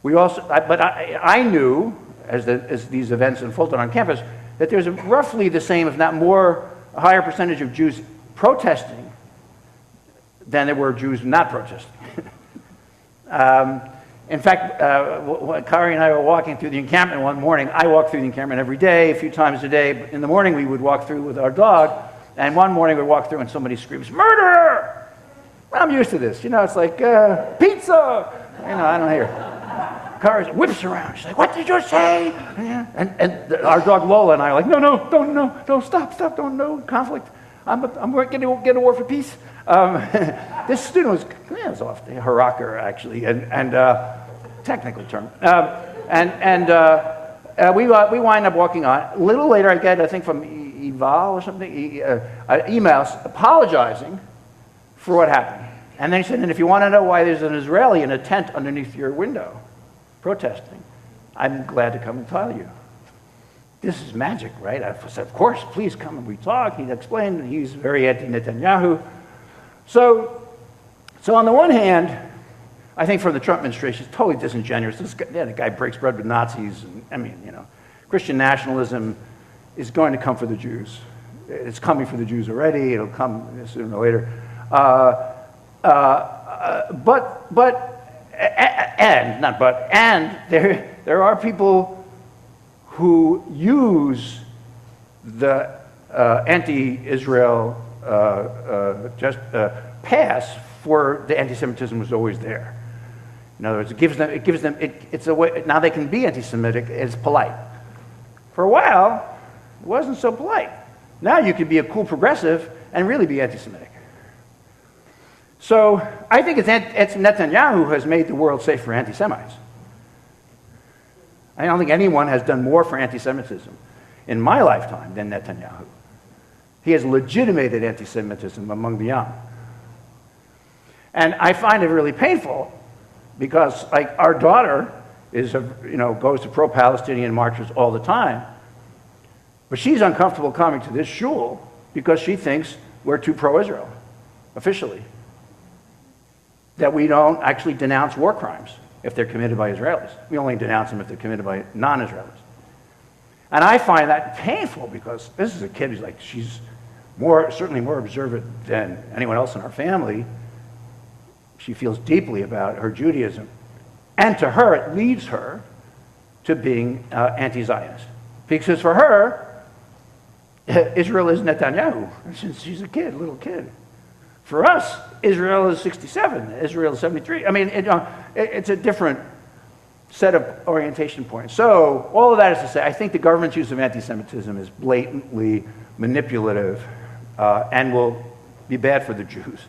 I knew, as these events unfolded on campus, that there's roughly the same, if not more, a higher percentage of Jews protesting than there were Jews not protesting. In fact, Kari and I were walking through the encampment one morning. I walk through the encampment every day, a few times a day. But in the morning, we would walk through with our dog. And one morning, we'd walk through and somebody screams, "Murder!" Well, I'm used to this. You know, it's like, pizza! You know, I don't hear. Kari whips around. She's like, "What did you say?" And our dog Lola and I are like, no, stop, no conflict. I'm getting a war for peace. This student was off the Haraka, actually, and technical term. We wind up walking on. A little later, I get, I think, from Eval or something, emails apologizing for what happened. And they said, and if you want to know why there's an Israeli in a tent underneath your window protesting, I'm glad to come and tell you. This is magic, right? I said, of course, please come and we talk. He explained he's very anti-Netanyahu. So on the one hand, I think from the Trump administration, it's totally disingenuous. The guy breaks bread with Nazis. And, I mean, you know, Christian nationalism is going to come for the Jews. It's coming for the Jews already. It'll come sooner or later. And there are people who use the anti-Israel pass for the anti-Semitism was always there. In other words, it's a way, now they can be anti-Semitic, it's polite. For a while, it wasn't so polite. Now you can be a cool progressive and really be anti-Semitic. So I think it's Netanyahu who has made the world safe for anti-Semites. I don't think anyone has done more for anti-Semitism in my lifetime than Netanyahu. He has legitimated anti-Semitism among the young. And I find it really painful because, like, our daughter goes to pro-Palestinian marches all the time, but she's uncomfortable coming to this shul because she thinks we're too pro-Israel, officially. That we don't actually denounce war crimes if they're committed by Israelis. We only denounce them if they're committed by non-Israelis. And I find that painful because this is a kid who's like, she's certainly more observant than anyone else in our family. She feels deeply about her Judaism. And to her, it leads her to being anti-Zionist. Because for her, Israel is Netanyahu, since she's a little kid. For us, Israel is 67, Israel is 73. I mean, it's a different set of orientation points. So all of that is to say, I think the government's use of anti-Semitism is blatantly manipulative and will be bad for the Jews.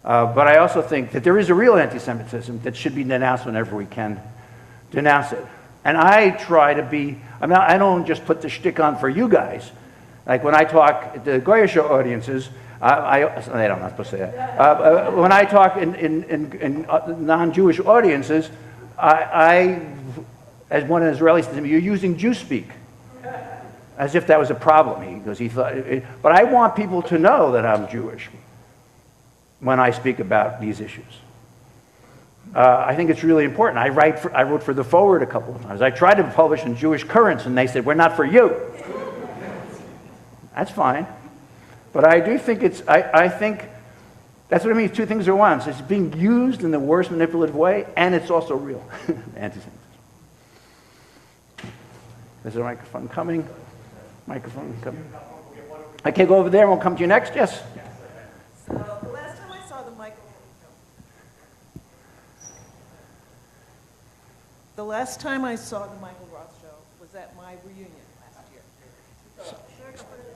But I also think that there is a real anti-Semitism that should be denounced whenever we can denounce it. And I try to be, I don't just put the shtick on for you guys. Like when I talk at the Goya show audiences, I don't know supposed to say that. When I talk in non-Jewish audiences, I, as one Israeli said to me, "You're using Jew speak," as if that was a problem. Because he thought. But I want people to know that I'm Jewish when I speak about these issues. I think it's really important. I wrote for the Forward a couple of times. I tried to publish in Jewish Currents, and they said, "We're not for you." That's fine. But I do think I think that's what it means, two things at once. It's being used in the worst manipulative way, and it's also real, anti-Semitism. Is there a microphone coming? Microphone coming. Okay, go over there and we'll come to you next. Yes? So the last time I saw the Michael, last time I saw the Michael Roth show was at my reunion last year.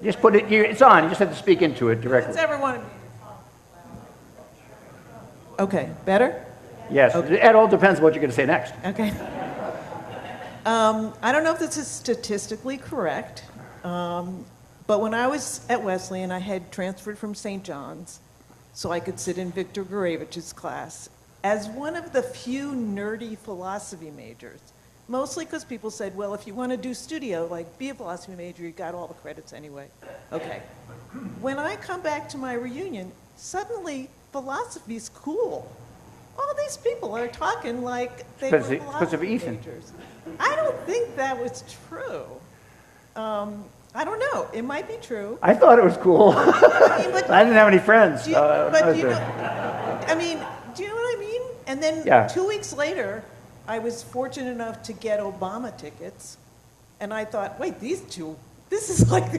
Just put it, it's on, you just have to speak into it directly. Since everyone of you Okay, better? Yes, it all depends on what you're going to say next. Okay. I don't know if this is statistically correct, but when I was at Wesleyan, I had transferred from St. John's so I could sit in Victor Gurevich's class as one of the few nerdy philosophy majors, mostly because people said, well, if you want to do studio, like, be a philosophy major, you got all the credits anyway. Okay. When I come back to my reunion, suddenly philosophy's cool. All these people are talking like they were Because of philosophy Ethan. majors. I don't think that was true. I don't know. It might be true. I thought it was cool. I mean, but I didn't have any friends. do you, but you know, I mean, do you know what I mean? And then Yeah. 2 weeks later, I was fortunate enough to get Obama tickets, and I thought, wait, these two, this is like,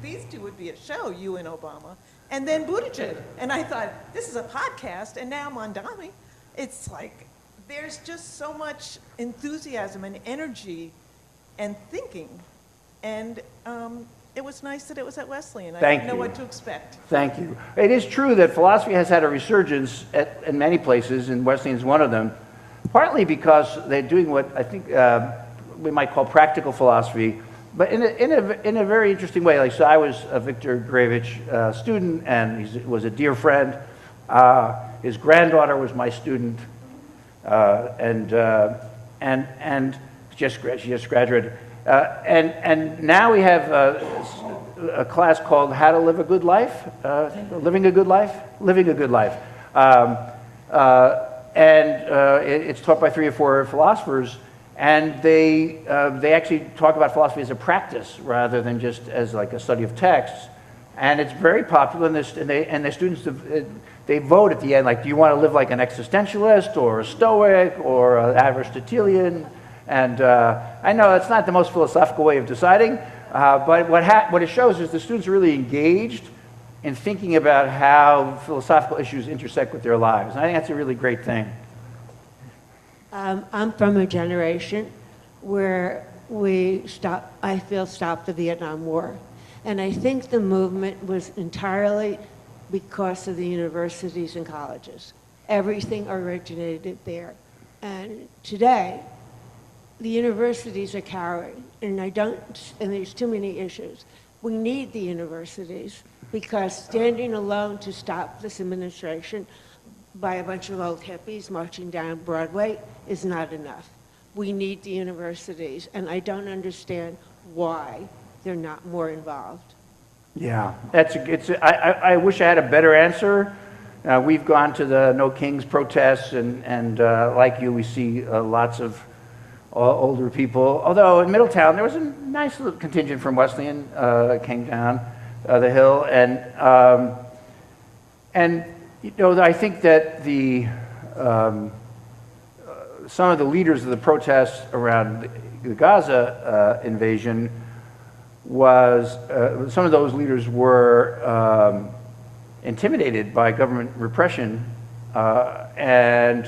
these two would be a show, you and Obama. And then Buttigieg, and I thought, this is a podcast, and now Mondami. It's like, there's just so much enthusiasm and energy and thinking, and it was nice that it was at Wesleyan. I Thank didn't know you. what to expect. Thank you. It is true that philosophy has had a resurgence in many places, and Wesleyan is one of them, partly because they're doing what I think we might call practical philosophy, but in a very interesting way. Like, so I was a Victor Gurevich student, and he was a dear friend. His granddaughter was my student, and she just graduated. And now we have a class called How to Live a Good Life, Living a Good Life. It's taught by 3 or 4 philosophers, and they actually talk about philosophy as a practice rather than just as like a study of texts. And it's very popular, and the students, they vote at the end, like, do you want to live like an existentialist or a Stoic or an Aristotelian? And I know it's not the most philosophical way of deciding, but what it shows is the students are really engaged in thinking about how philosophical issues intersect with their lives. And I think that's a really great thing. I'm from a generation where I feel, stopped the Vietnam War. And I think the movement was entirely because of the universities and colleges. Everything originated there. And today, the universities are cowering, and there's too many issues. We need the universities because standing alone to stop this administration by a bunch of old hippies marching down Broadway is not enough. We need the universities, and I don't understand why they're not more involved. Yeah, I wish I had a better answer. We've gone to the No Kings protests, and like you, we see lots of older people. Although in Middletown, there was a nice little contingent from Wesleyan came down the hill, and you know, I think that some of the leaders of the protests around the Gaza invasion some of those leaders were intimidated by government repression, and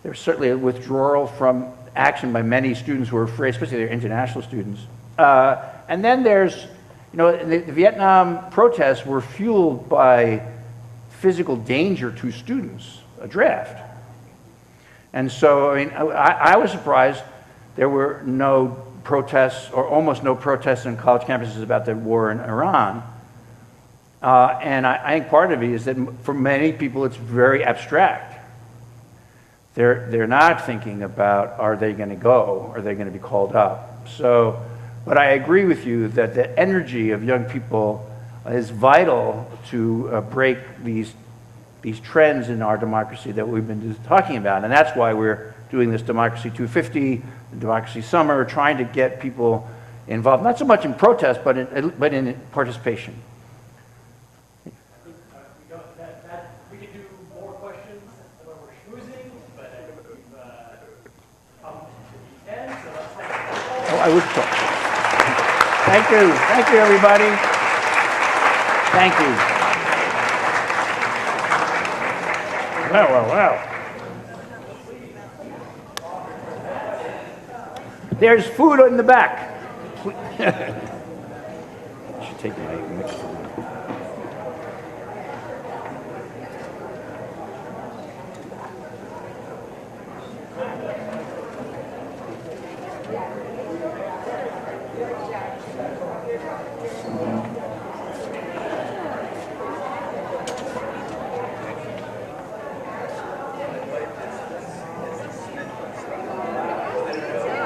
there's certainly a withdrawal from action by many students who are afraid, especially their international students. And then there's, you know, the Vietnam protests were fueled by physical danger to students, a draft. And so, I mean, I was surprised there were no protests, or almost no protests on college campuses about the war in Iran. And I think part of it is that for many people it's very abstract. They're not thinking about, are they going to go? Are they going to be called up? So, but I agree with you that the energy of young people is vital to break these trends in our democracy that we've been talking about. And that's why we're doing this Democracy 250, the Democracy Summer, trying to get people involved, not so much in protest, but in participation. We could do more questions when we're schmoozing, but I think we've come to the end, so let's thank you. Oh, I would talk. Thank you. Thank you, everybody. Thank you. Wow, wow, wow. There's food in the back. I should take my microphone.